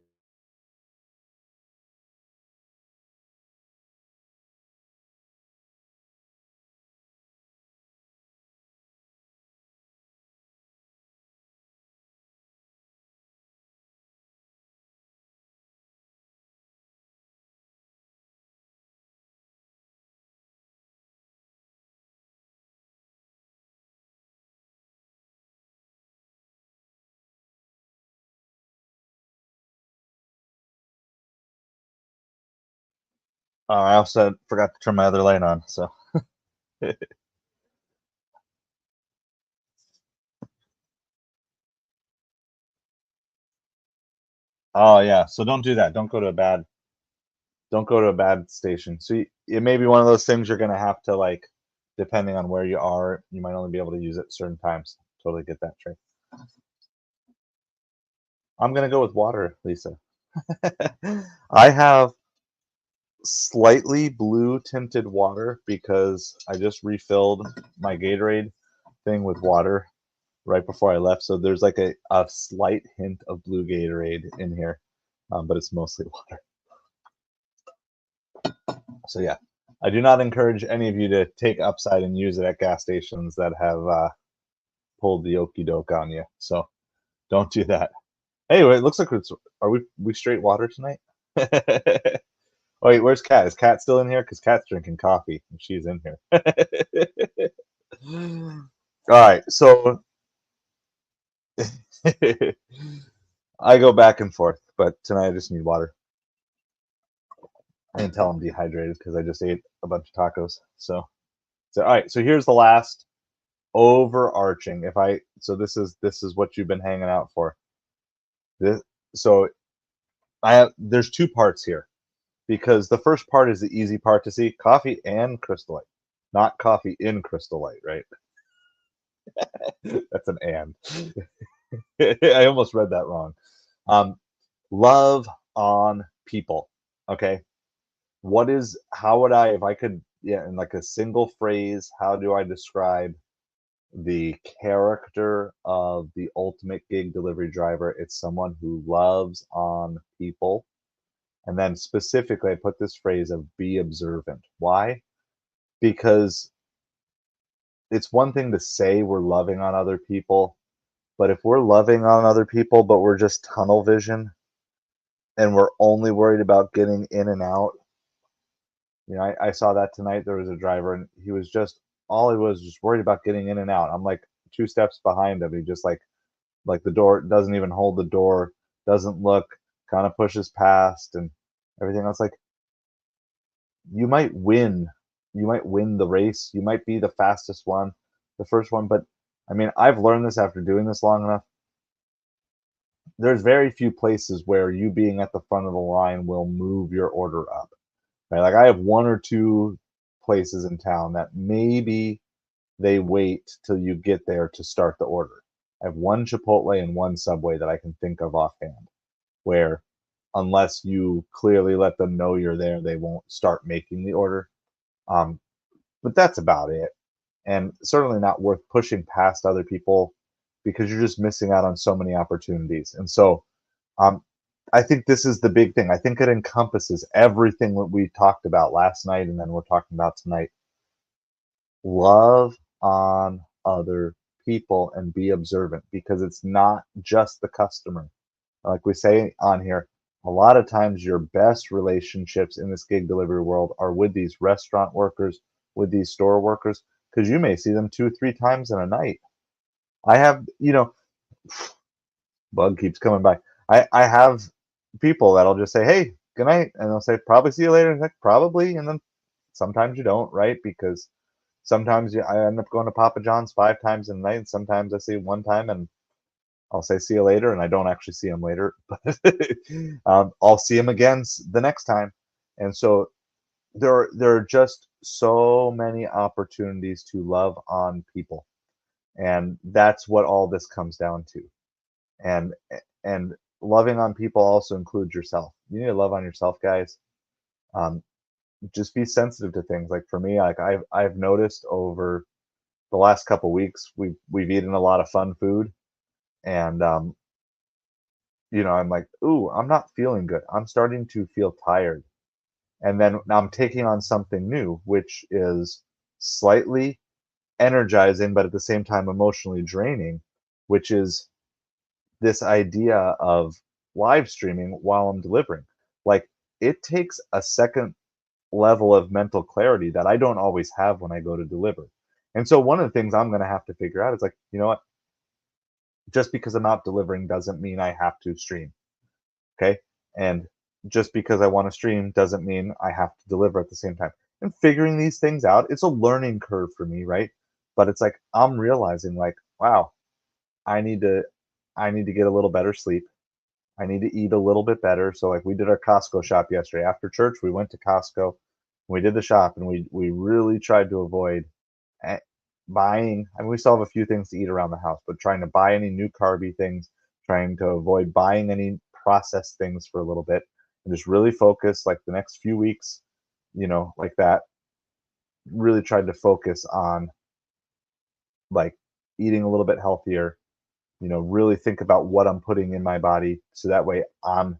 Speaker 1: I also forgot to turn my other light on. So. Oh yeah. So don't do that. Don't go to a bad station. So it may be one of those things you're gonna have to like, depending on where you are, you might only be able to use it certain times. Totally get that, Trey. I'm gonna go with water, Lisa. I have slightly blue tinted water because I just refilled my Gatorade thing with water right before I left. So there's like a slight hint of blue Gatorade in here, but it's mostly water. So yeah, I do not encourage any of you to take Upside and use it at gas stations that have pulled the okey doke on you. So don't do that. Anyway, it looks like are we straight water tonight? Wait, where's Kat? Is Kat still in here? Because Kat's drinking coffee and she's in here. All right, so I go back and forth, but tonight I just need water. I can tell I'm dehydrated because I just ate a bunch of tacos. So all right. So here's the last overarching. So this is what you've been hanging out for. This so I have there's two parts here because the first part is the easy part to see: coffee and Crystal Light, not coffee in Crystal Light, right? That's an and. I almost read that wrong. Um, love on people. Okay. How would I, if I could, yeah, in like a single phrase, how do I describe the character of the ultimate gig delivery driver? It's someone who loves on people. And then specifically, I put this phrase of be observant. Why? Because it's one thing to say we're loving on other people, but if we're loving on other people, but we're just tunnel vision and we're only worried about getting in and out, I saw that tonight. There was a driver and he was all he was just worried about getting in and out. I'm like two steps behind him. He just like the door doesn't even hold the door, doesn't look, kind of pushes past and everything else. Like you might win, you might win the race, you might be the fastest one, the first one, but I mean, I've learned this after doing this long enough. There's very few places where you being at the front of the line will move your order up. Right? Like I have one or two places in town that maybe they wait till you get there to start the order. I have one Chipotle and one Subway that I can think of offhand where unless you clearly let them know you're there, they won't start making the order. Um, but that's about it. And certainly not worth pushing past other people because you're just missing out on so many opportunities. And so um, I think this is the big thing. I think it encompasses everything that we talked about last night and then we're talking about tonight. Love on other people and be observant because it's not just the customer. Like we say on here, a lot of times your best relationships in this gig delivery world are with these restaurant workers, with these store workers, because you may see them 2 or 3 times in a night. I have, bug keeps coming by. I have people that'll just say, "Hey, good night," and they'll say, "Probably see you later." And like, probably, and then sometimes you don't, right? Because sometimes I end up going to Papa John's 5 times in a night, and sometimes I see one time and I'll say see you later, and I don't actually see him later, but I'll see him again the next time. And so there are just so many opportunities to love on people, and that's what all this comes down to. And and loving on people also includes yourself. You need to love on yourself, guys. Um, just be sensitive to things. Like for me, like I've noticed over the last couple weeks, we've eaten a lot of fun food, and I'm like, ooh, I'm not feeling good. I'm starting to feel tired. And then I'm taking on something new, which is slightly energizing, but at the same time emotionally draining, which is this idea of live streaming while I'm delivering. Like it takes a second level of mental clarity that I don't always have when I go to deliver. And so one of the things I'm going to have to figure out is like, you know what? Just because I'm out delivering doesn't mean I have to stream. Okay. And just because I want to stream doesn't mean I have to deliver at the same time. And figuring these things out, it's a learning curve for me, right? But it's like I'm realizing like, wow, I need to I need to get a little better sleep. I need to eat a little bit better. So like we did our Costco shop yesterday. After church, we went to Costco. We did the shop and we really tried to avoid eh, buying. I mean, we still have a few things to eat around the house, but trying to buy any new carby things, trying to avoid buying any processed things for a little bit, and just really focus like the next few weeks, like that. Really tried to focus on like eating a little bit healthier, really think about what I'm putting in my body so that way I'm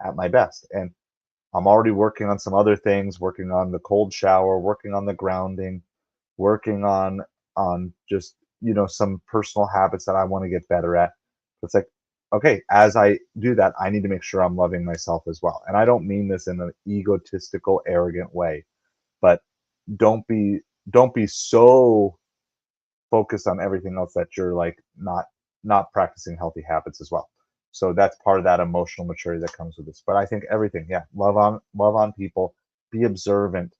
Speaker 1: at my best. And I'm already working on some other things, working on the cold shower, working on the grounding, working on just, some personal habits that I want to get better at. It's like, okay, as I do that, I need to make sure I'm loving myself as well. And I don't mean this in an egotistical, arrogant way, but don't be don't be so focused on everything else that you're like not practicing healthy habits as well. So that's part of that emotional maturity that comes with this. But I think everything, yeah, love on people, be observant.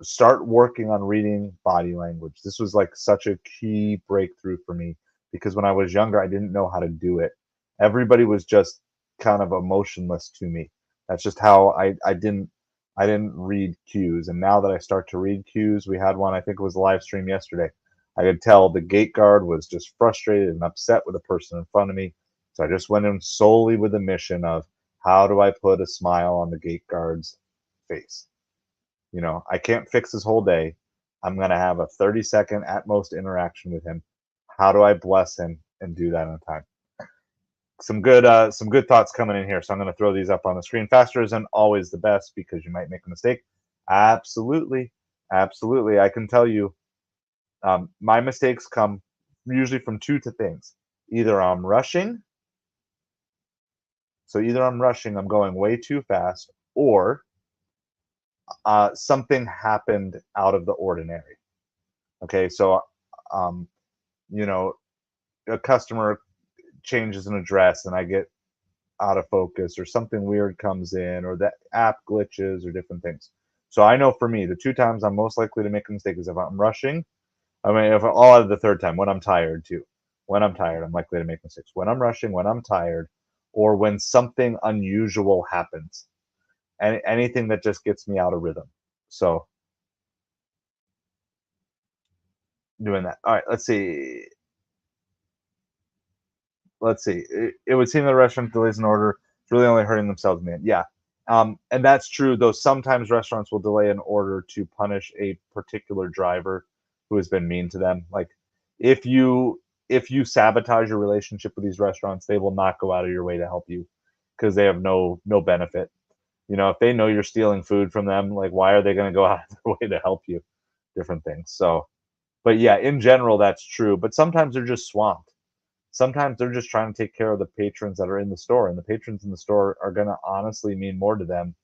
Speaker 1: Start working on reading body language. This was like such a key breakthrough for me because when I was younger, I didn't know how to do it. Everybody was just kind of emotionless to me. That's just how I didn't read cues. And now that I start to read cues, we had one, I think it was a live stream yesterday. I could tell the gate guard was just frustrated and upset with the person in front of me. So I just went in solely with the mission of how do I put a smile on the gate guard's face? I can't fix his whole day. I'm going to have a 30-second at most interaction with him. How do I bless him and do that on time? Some good thoughts coming in here. So I'm going to throw these up on the screen. Faster isn't always the best because you might make a mistake. Absolutely. Absolutely. I can tell you my mistakes come usually from two to things. Either I'm rushing. So either I'm rushing, I'm going way too fast, or something happened out of the ordinary. Okay, so um, you know, a customer changes an address and I get out of focus, or something weird comes in, or the app glitches, or different things. So I know for me, the two times I'm most likely to make a mistake is if I'm rushing. I mean, if all of the third time, when I'm tired too. When I'm tired, I'm likely to make mistakes. When I'm rushing, when I'm tired, or when something unusual happens, and anything that just gets me out of rhythm. So doing that. All right, let's see. It would seem the restaurant delays an order. It's really only hurting themselves, man. Yeah. And that's true, though sometimes restaurants will delay an order to punish a particular driver who has been mean to them. Like if you sabotage your relationship with these restaurants, they will not go out of your way to help you because they have no benefit. If they know you're stealing food from them, like why are they going to go out of their way to help you? Different things. So, but yeah, in general, that's true. But sometimes they're just swamped. Sometimes they're just trying to take care of the patrons that are in the store, and the patrons in the store are going to honestly mean more to them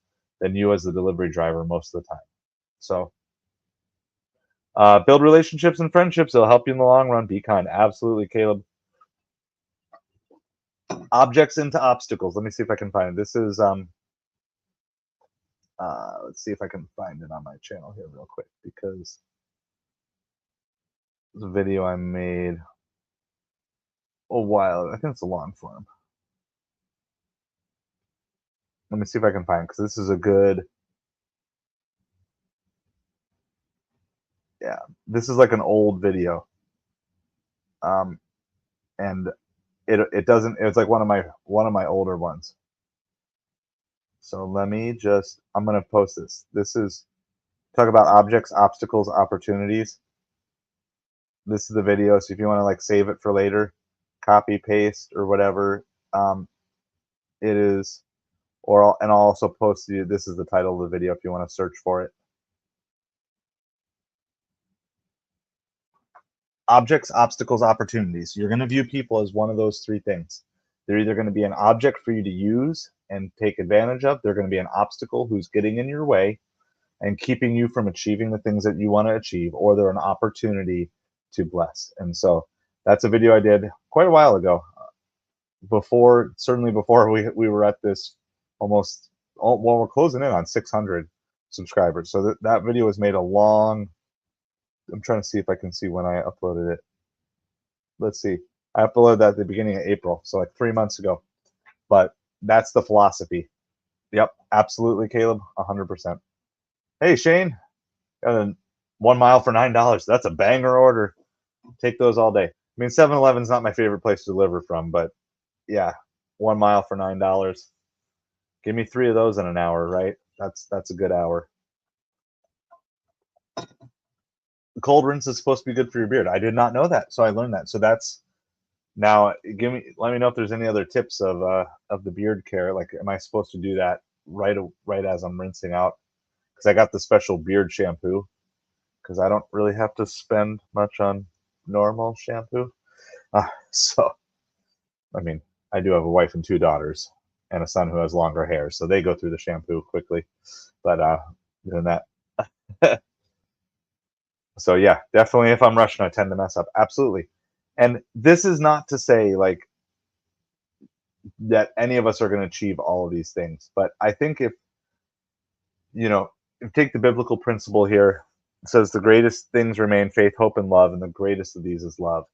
Speaker 1: than you as the delivery driver most of the time. So, build relationships and friendships. It'll help you in the long run. Be kind. Absolutely, Caleb. Objects into obstacles. Let me see if I can find it. This is let's see if I can find it on my channel here real quick because it's a video I made a while. I think it's a long form. Let me see if I can find it because this is a good. Yeah, this is like an old video. And it doesn't. It's like one of my older ones. So let me just. I'm gonna post this. This is talk about objects, obstacles, opportunities. This is the video. So if you want to like save it for later, copy, paste, or whatever, it is. And I'll also post you. This is the title of the video if you want to search for it. Objects, obstacles, opportunities. You're going to view people as one of those three things. They're either going to be an object for you to use and take advantage of. They're going to be an obstacle who's getting in your way and keeping you from achieving the things that you want to achieve, or they're an opportunity to bless. And so that's a video I did quite a while ago, certainly before we were at this almost, well, we're closing in on 600 subscribers. So that video was made I'm trying to see if I can see when I uploaded it. Let's see. I uploaded that at the beginning of April, so like 3 months ago. But that's the philosophy. Yep, absolutely, Caleb, 100%. Hey, Shane, got a 1 mile for $9. That's a banger order. Take those all day. I mean, 7-Eleven's not my favorite place to deliver from, but yeah, 1 mile for $9. Give me 3 of those in an hour, right? That's a good hour. The cold rinse is supposed to be good for your beard. I did not know that, so I learned that. So that's now. Let me know if there's any other tips of the beard care. Like, am I supposed to do that right as I'm rinsing out? Because I got the special beard shampoo. Because I don't really have to spend much on normal shampoo. So, I mean, I do have a wife and 2 daughters and a son who has longer hair, so they go through the shampoo quickly. But doing that. So yeah, definitely if I'm rushing, I tend to mess up. Absolutely. And this is not to say like that any of us are going to achieve all of these things, but I think if take the biblical principle here. It says the greatest things remain faith, hope, and love, and the greatest of these is love.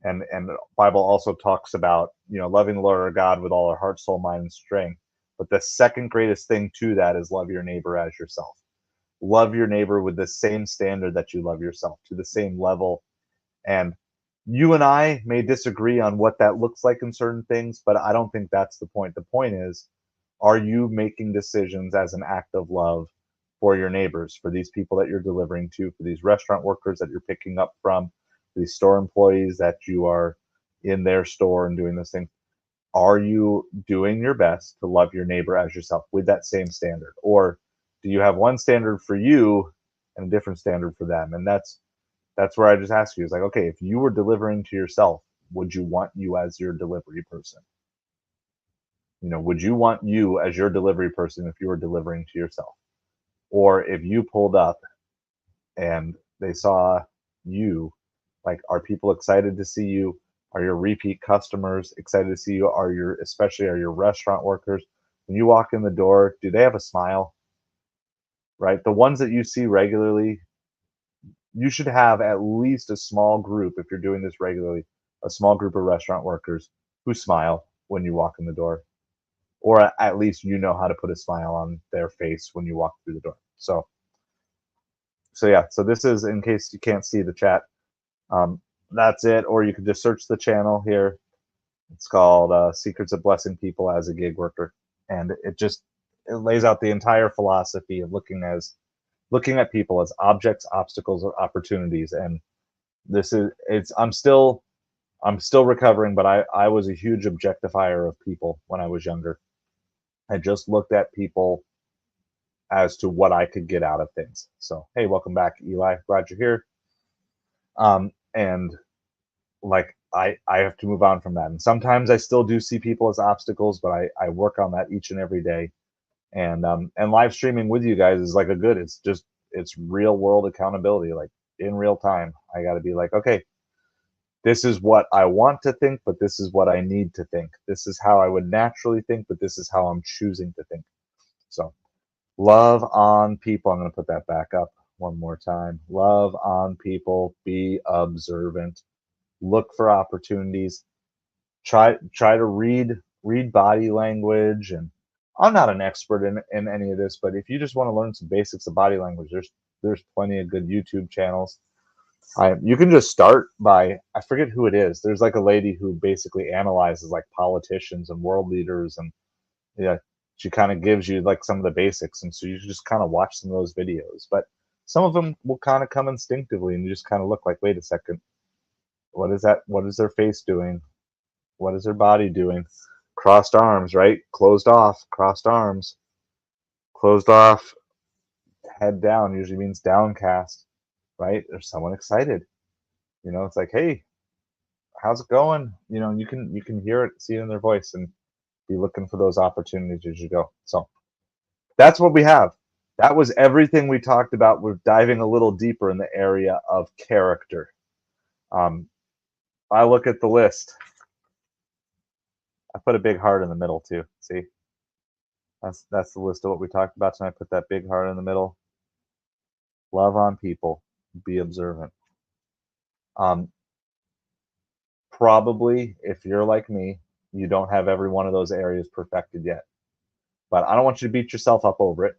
Speaker 1: And the Bible also talks about, loving the Lord our God with all our heart, soul, mind, and strength. But the second greatest thing to that is love your neighbor as yourself. Love your neighbor with the same standard that you love yourself, to the same level. And you and I may disagree on what that looks like in certain things, but I don't think that's the point. The point is, are you making decisions as an act of love for your neighbors, for these people that you're delivering to, for these restaurant workers that you're picking up from, these store employees that you are in their store and doing this thing? Are you doing your best to love your neighbor as yourself with that same standard? Or do you have one standard for you and a different standard for them? And that's where I just ask you, is like, okay, if you were delivering to yourself, would you want you as your delivery person? Would you want you as your delivery person if you were delivering to yourself? Or if you pulled up and they saw you, like, are people excited to see you? Are your repeat customers excited to see you? Especially are your restaurant workers, when you walk in the door, do they have a smile? Right? The ones that you see regularly, you should have at least a small group, if you're doing this regularly, a small group of restaurant workers who smile when you walk in the door, or at least how to put a smile on their face when you walk through the door. So yeah, so this is, in case you can't see the chat, that's it. Or you can just search the channel here. It's called Secrets of Blessing People as a Gig Worker, and it lays out the entire philosophy of looking at people as objects, obstacles, or opportunities. And I'm still recovering, but I was a huge objectifier of people when I was younger. I just looked at people as to what I could get out of things. So, hey, welcome back, Eli. Glad you're here. And like, I have to move on from that. And sometimes I still do see people as obstacles, but I work on that each and every day. And live streaming with you guys is like it's real world accountability, like in real time. I got to be like, okay, this is what I want to think, but this is what I need to think. This is how I would naturally think, but this is how I'm choosing to think. So, love on people. I'm going to put that back up one more time. Love on people. Be observant. Look for opportunities. Try to read body language. And I'm not an expert in any of this, but if you just want to learn some basics of body language, there's plenty of good YouTube channels. You can just start by, I forget who it is. There's like a lady who basically analyzes like politicians and world leaders, and yeah, she kind of gives you like some of the basics, and so you just kind of watch some of those videos. But some of them will kind of come instinctively, and you just kind of look like, wait a second, what is that? What is their face doing? What is their body doing? Crossed arms, right? Closed off, crossed arms, closed off, head down usually means downcast, right? There's someone excited. It's like, hey, how's it going? You can hear it, see it in their voice, and be looking for those opportunities as you go. So that's what we have. That was everything we talked about. We're diving a little deeper in the area of character. I look at the list. I put a big heart in the middle too. See, that's the list of what we talked about tonight. I put that big heart in the middle. Love on people. Be observant. Probably, if you're like me, you don't have every one of those areas perfected yet. But I don't want you to beat yourself up over it.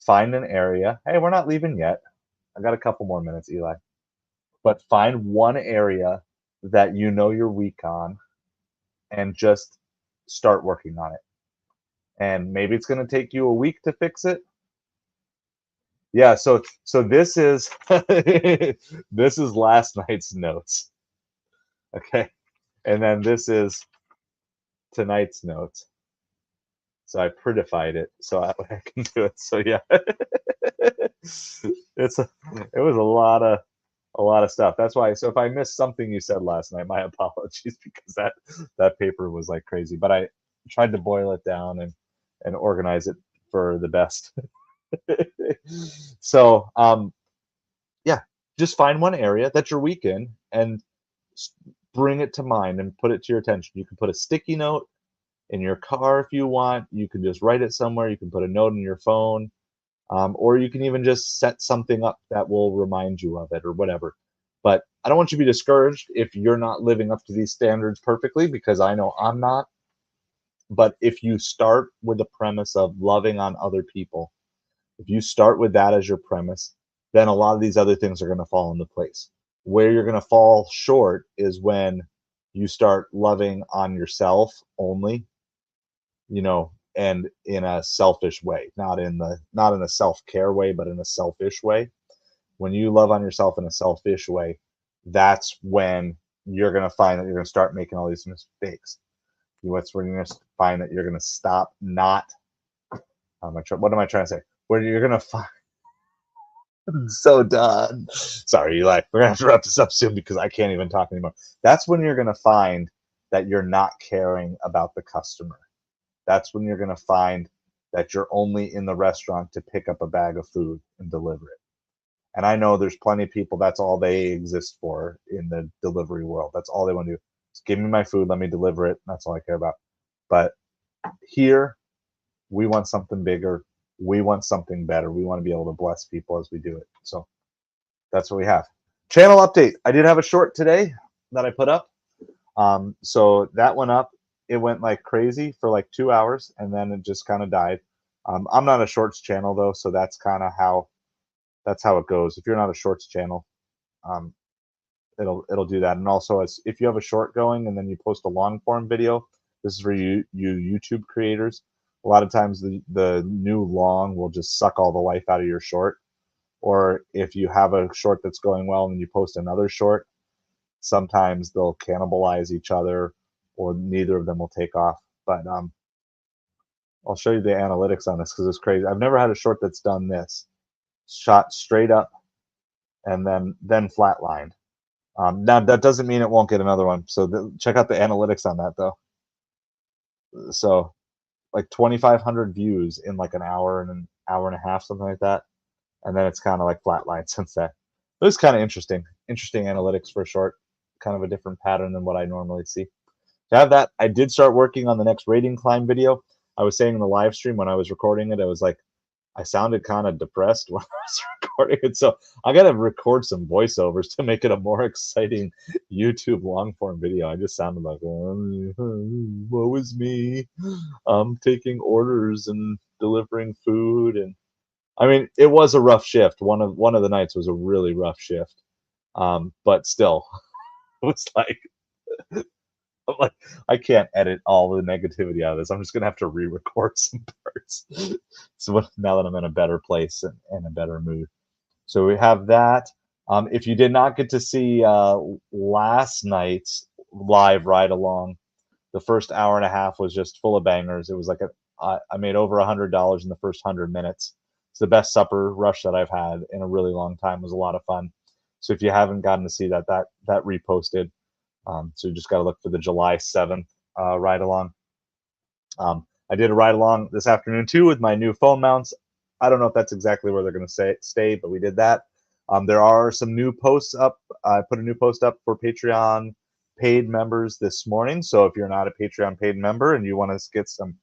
Speaker 1: Find an area. Hey, we're not leaving yet. I got a couple more minutes, Eli. But find one area that you're weak on, and just start working on it. And maybe it's going to take you a week to fix it. Yeah, so this is this is last night's notes. Okay. And then this is tonight's notes. So I prettified it so I can do it. So yeah. It was a lot of stuff. That's why. So if I missed something you said last night, my apologies, because that paper was like crazy. But I tried to boil it down and organize it for the best. So yeah, just find one area that you're weak in and bring it to mind and put it to your attention. You can put a sticky note in your car if you want. You can just write it somewhere. You can put a note in your phone. or you can even just set something up that will remind you of it or whatever. But I don't want you to be discouraged if you're not living up to these standards perfectly, because I know I'm not. But if you start with the premise of loving on other people, if you start with that as your premise, then a lot of these other things are going to fall into place. Where you're going to fall short is when you start loving on yourself only, and in a selfish way, not in a self-care way, but in a selfish way. When you love on yourself in a selfish way, that's when you're going to find that you're going to start making all these mistakes. What's when you're going to find that you're going to stop not. What am I trying to say? Where you're going to find. So done. Sorry, Eli. We're gonna have to wrap this up soon because I can't even talk anymore. That's when you're gonna find that you're not caring about the customer. That's when you're gonna find that you're only in the restaurant to pick up a bag of food and deliver it. And I know there's plenty of people that's all they exist for in the delivery world. That's all they want to do. Just give me my food, let me deliver it. That's all I care about. But here, we want something bigger. We want something better. We want to be able to bless people as we do it. So that's what we have. Channel update. I did have a short today that I put up. So that went up. It went like crazy for like 2 hours, and then it just kind of died. I'm not a shorts channel though, so that's kind of how it goes. If you're not a shorts channel, um, it'll do that. And also, if you have a short going and then you post a long form video, this is for you YouTube creators. A lot of times the new long will just suck all the life out of your short. Or if you have a short that's going well and you post another short, sometimes they'll cannibalize each other, or neither of them will take off. But I'll show you the analytics on this because it's crazy. I've never had a short that's done this, shot straight up and then flatlined. Now that doesn't mean it won't get another one. So check out the analytics on that though. So like 2,500 views in like an hour and a half, something like that, and then it's kind of like flatlined since that. It was kind of interesting analytics for a short, kind of a different pattern than what I normally see. To have that, I did start working on the next rating climb video. I was saying in the live stream when I was recording it, I was like, I sounded kind of depressed when I was recording it. So I got to record some voiceovers to make it a more exciting YouTube long form video. I just sounded like, oh, woe is me. I'm taking orders and delivering food. And I mean, it was a rough shift. One of the nights was a really rough shift. But still, it was like, I'm like, I can't edit all the negativity out of this. I'm just gonna have to re-record some parts. So now that I'm in a better place and a better mood, so we have that. If you did not get to see last night's live ride along, the first hour and a half was just full of bangers. It was like I made over $100 in the first 100 minutes. It's the best supper rush that I've had in a really long time. It was a lot of fun. So if you haven't gotten to see that reposted. So you just got to look for the July 7th ride along. I did a ride along this afternoon too with my new phone mounts. I don't know if that's exactly where they're going to stay, but we did that. There are some new posts up. I put a new post up for Patreon paid members this morning. So if you're not a Patreon paid member and you want to get some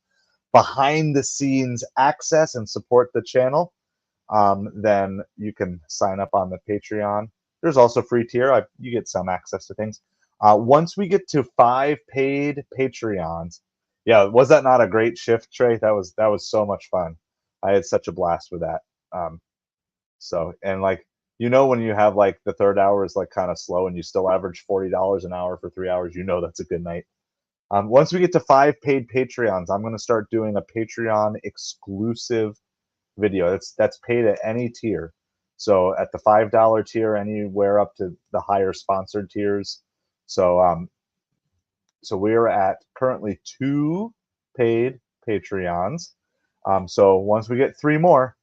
Speaker 1: behind the scenes access and support the channel, then you can sign up on the Patreon. There's also free tier. You get some access to things. Once we get to 5 paid Patreons, yeah, was that not a great shift, Trey? That was so much fun. I had such a blast with that. And like, when you have like the third hour is like kind of slow and you still average $40 an hour for 3 hours, that's a good night. Once we get to 5 paid Patreons, I'm going to start doing a Patreon exclusive video. That's paid at any tier. So at the $5 tier, anywhere up to the higher sponsored tiers. So so we're at currently 2 paid Patreons. So once we get 3 more,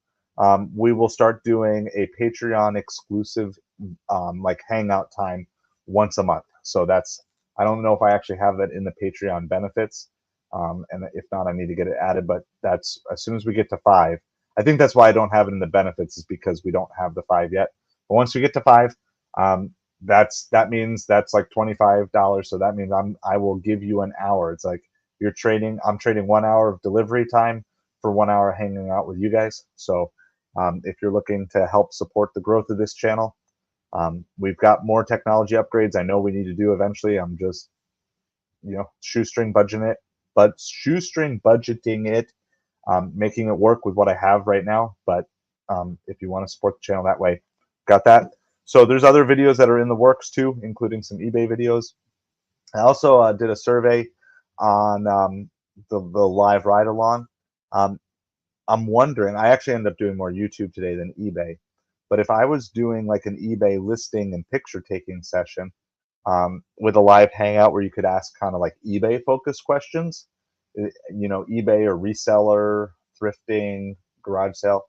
Speaker 1: we will start doing a Patreon exclusive like hangout time once a month. So I don't know if I actually have that in the Patreon benefits. And if not, I need to get it added. But that's as soon as we get to 5. I think that's why I don't have it in the benefits, is because we don't have the 5 yet. But once we get to 5, that means that's like $25. So that means I will give you an hour. It's like I'm trading 1 hour of delivery time for 1 hour hanging out with you guys. So if you're looking to help support the growth of this channel. We've got more technology upgrades I know we need to do eventually. I'm just, shoestring budgeting it, making it work with what I have right now. But if you want to support the channel that way, got that. So there's other videos that are in the works too, including some eBay videos. I also did a survey on the live ride along. Um, I'm wondering, I actually ended up doing more YouTube today than eBay, but if I was doing like an eBay listing and picture taking session with a live hangout where you could ask kind of like eBay focused questions, eBay or reseller, thrifting, garage sale.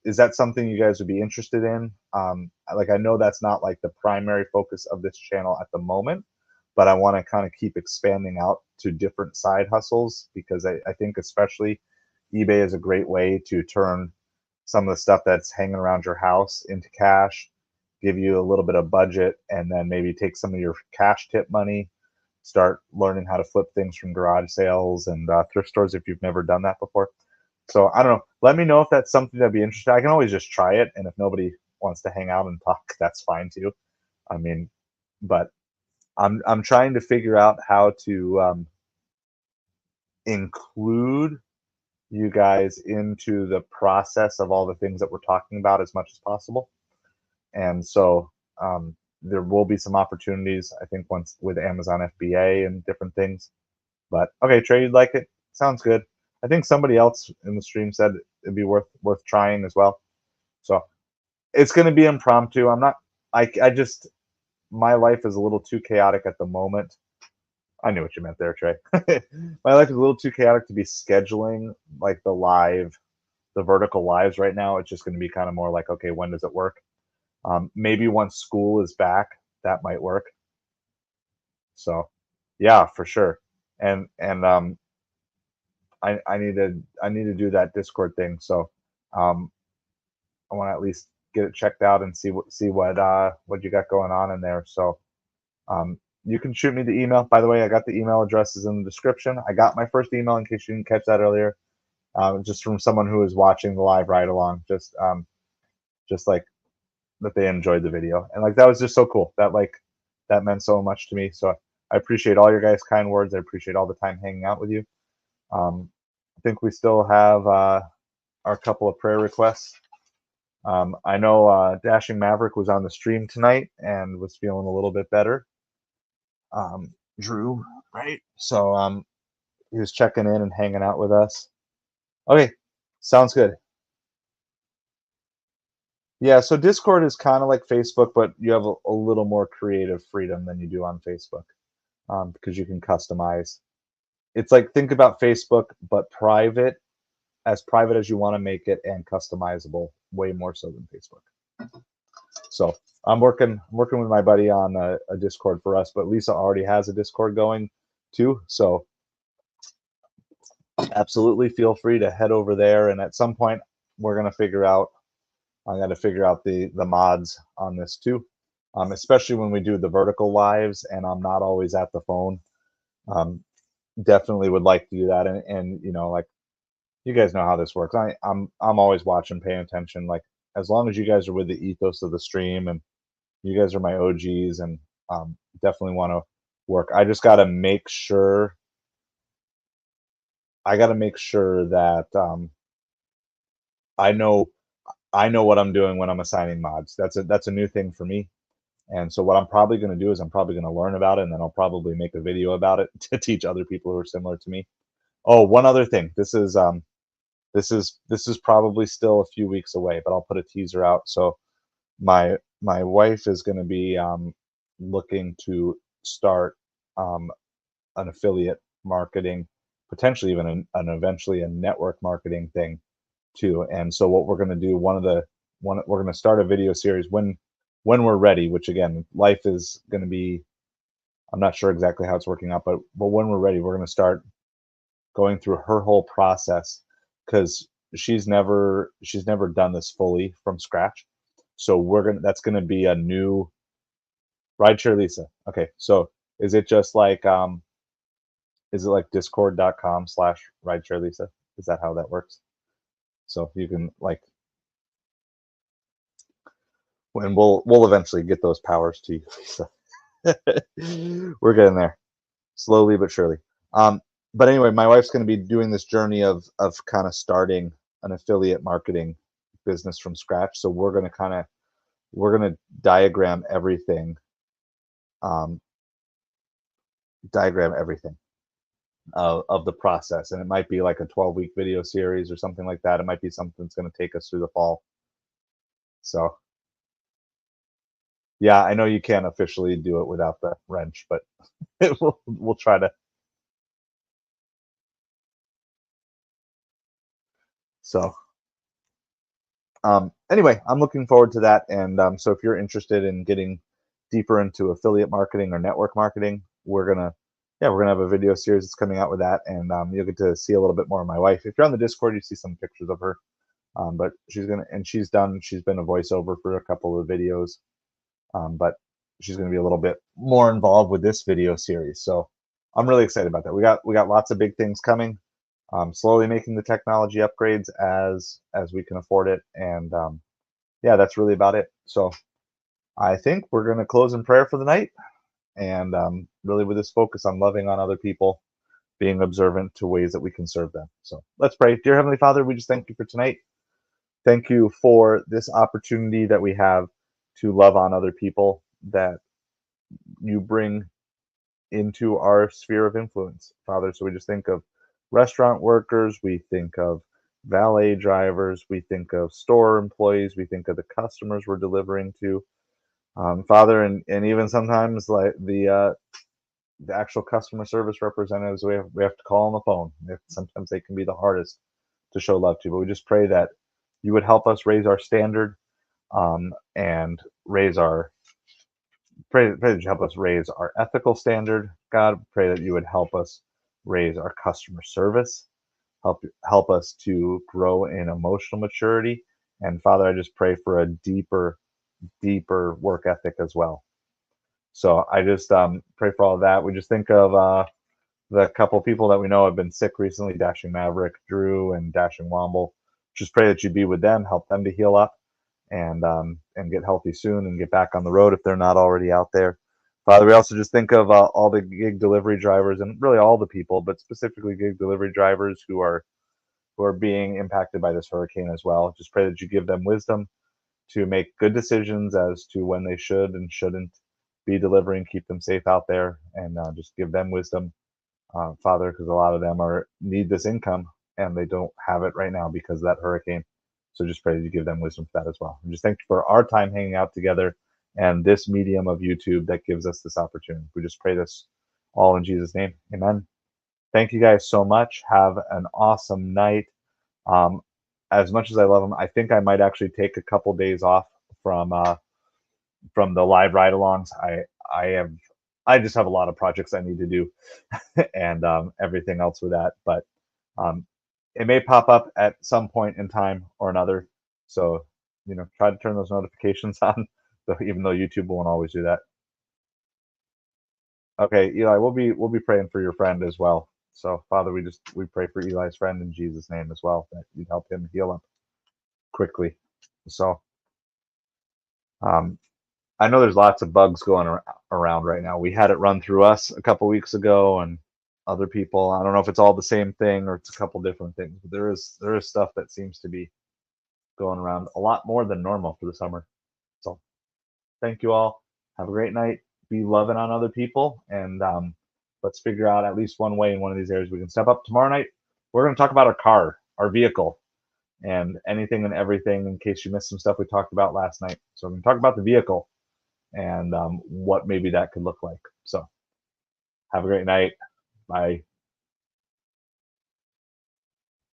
Speaker 1: Is that something you guys would be interested in? Like, I know that's not like the primary focus of this channel at the moment, but I want to kind of keep expanding out to different side hustles because I think especially eBay is a great way to turn some of the stuff that's hanging around your house into cash, give you a little bit of budget, and then maybe take some of your cash tip money, start learning how to flip things from garage sales and thrift stores if you've never done that before. So I don't know. Let me know if that's something that'd be interesting. I can always just try it, and if nobody wants to hang out and talk, that's fine too. I mean, but I'm trying to figure out how to include you guys into the process of all the things that we're talking about as much as possible. And so there will be some opportunities, I think, once with Amazon FBA and different things. But okay, Trey, you'd like it? Sounds good. I think somebody else in the stream said it'd be worth trying as well. So it's going to be impromptu. I'm not. I just my life is a little too chaotic at the moment. I knew what you meant there, Trey. My life is a little too chaotic to be scheduling like the vertical lives right now. It's just going to be kind of more like, okay, when does it work? Maybe once school is back, that might work. So, yeah, for sure. And I need to do that Discord thing. So, um, I want to at least get it checked out and see what you got going on in there. So, you can shoot me the email. By the way, I got the email addresses in the description. I got my first email in case you didn't catch that earlier, just from someone who was watching the live ride along. Just like that they enjoyed the video, and like that was just so cool. That meant so much to me. So I appreciate all your guys' kind words. I appreciate all the time hanging out with you. I think we still have our couple of prayer requests. I know Dashing Maverick was on the stream tonight and was feeling a little bit better. Drew, right? So he was checking in and hanging out with us. Okay, sounds good. Yeah, so Discord is kind of like Facebook, but you have a little more creative freedom than you do on Facebook because you can customize. It's like, think about Facebook, but private as you want to make it, and customizable way more so than Facebook. So I'm working with my buddy on a Discord for us, but Lisa already has a Discord going too. So absolutely feel free to head over there. And at some point, we're gonna figure out. I'm gonna figure out the mods on this too, especially when we do the vertical lives, and I'm not always at the phone. Definitely would like to do that, and like, you guys know how this works. I'm always watching, paying attention. Like, as long as you guys are with the ethos of the stream, and you guys are my OGs, and definitely want to work. I just got to make sure. I got to make sure that I know what I'm doing when I'm assigning mods. That's a new thing for me. And so what I'm probably going to do is I'm probably going to learn about it, and then I'll probably make a video about it to teach other people who are similar to me. Oh, one other thing. This is probably still a few weeks away, but I'll put a teaser out. So my wife is going to be looking to start an affiliate marketing, potentially even an eventually a network marketing thing too. And so what we're going to do, we're going to start a video series when we're ready. Which, again, life is going to be. I'm not sure exactly how it's working out, but when we're ready, we're going to start going through her whole process, because she's never done this fully from scratch. So that's gonna be a new rideshare Lisa. Okay, so is it just like is it like discord.com/rideshare Lisa? Is that how that works? So you can like And we'll eventually get those powers to you, Lisa. We're getting there, slowly but surely. Um, but anyway, my wife's going to be doing this journey of kind of starting an affiliate marketing business from scratch. So we're going to diagram everything, um, diagram everything of the process, and it might be like a 12-week video series or something like that. It might be something that's going to take us through the fall. So yeah, I know you can't officially do it without the wrench, but we'll try to. So anyway, I'm looking forward to that. And so if you're interested in getting deeper into affiliate marketing or network marketing, we're gonna have a video series that's coming out with that, and you'll get to see a little bit more of my wife. If you're on the Discord, you see some pictures of her. But she's been a voiceover for a couple of videos, but she's gonna be a little bit more involved with this video series. So I'm really excited about that. We got lots of big things coming. Slowly making the technology upgrades as we can afford it, and yeah, that's really about it. So I think we're going to close in prayer for the night, and really with this focus on loving on other people, being observant to ways that we can serve them. So let's pray. Dear Heavenly Father, we just thank you for tonight. Thank you for this opportunity that we have to love on other people that you bring into our sphere of influence, Father. So we just think of restaurant workers, we think of valet drivers, we think of store employees, we think of the customers we're delivering to, Father, and even sometimes like the actual customer service representatives we have to call on the phone. Sometimes they can be the hardest to show love to, but we just pray that you would help us raise our standard, and raise our pray that you help us raise our ethical standard. God, pray that you would help us raise our customer service, help us to grow in emotional maturity. And Father, I just pray for a deeper work ethic as well. So I just pray for all of that. We just think of the couple of people that we know have been sick recently, Dashing Maverick, Drew, and Dashing Womble. Just pray that you be with them, help them to heal up, and get healthy soon and get back on the road if they're not already out there. Father, we also just think of all the gig delivery drivers and really all the people, but specifically gig delivery drivers who are being impacted by this hurricane as well. Just pray that you give them wisdom to make good decisions as to when they should and shouldn't be delivering, keep them safe out there, and just give them wisdom, Father, because a lot of them need this income and they don't have it right now because of that hurricane. So just pray that you give them wisdom for that as well. And just thank you for our time hanging out together and this medium of YouTube that gives us this opportunity. We just pray this all in Jesus' name. Amen. Thank you guys so much. Have an awesome night. Um, as much as I love them, I think I might actually take a couple days off from from the live ride-alongs. I just have a lot of projects I need to do, and everything else with that. But um, it may pop up at some point in time or another. So try to turn those notifications on, even though YouTube won't always do that. Okay, Eli, we'll be praying for your friend as well. So Father, we pray for Eli's friend in Jesus' name as well, that you'd help him heal up quickly. So um, I know there's lots of bugs going around right now. We had it run through us a couple weeks ago, and other people. I don't know if it's all the same thing or it's a couple different things, but there is stuff that seems to be going around a lot more than normal for the summer. So thank you all. Have a great night. Be loving on other people, and let's figure out at least one way in one of these areas we can step up. Tomorrow night, we're going to talk about our car, our vehicle, and anything and everything in case you missed some stuff we talked about last night. So we're going to talk about the vehicle and what maybe that could look like. So have a great night. Bye.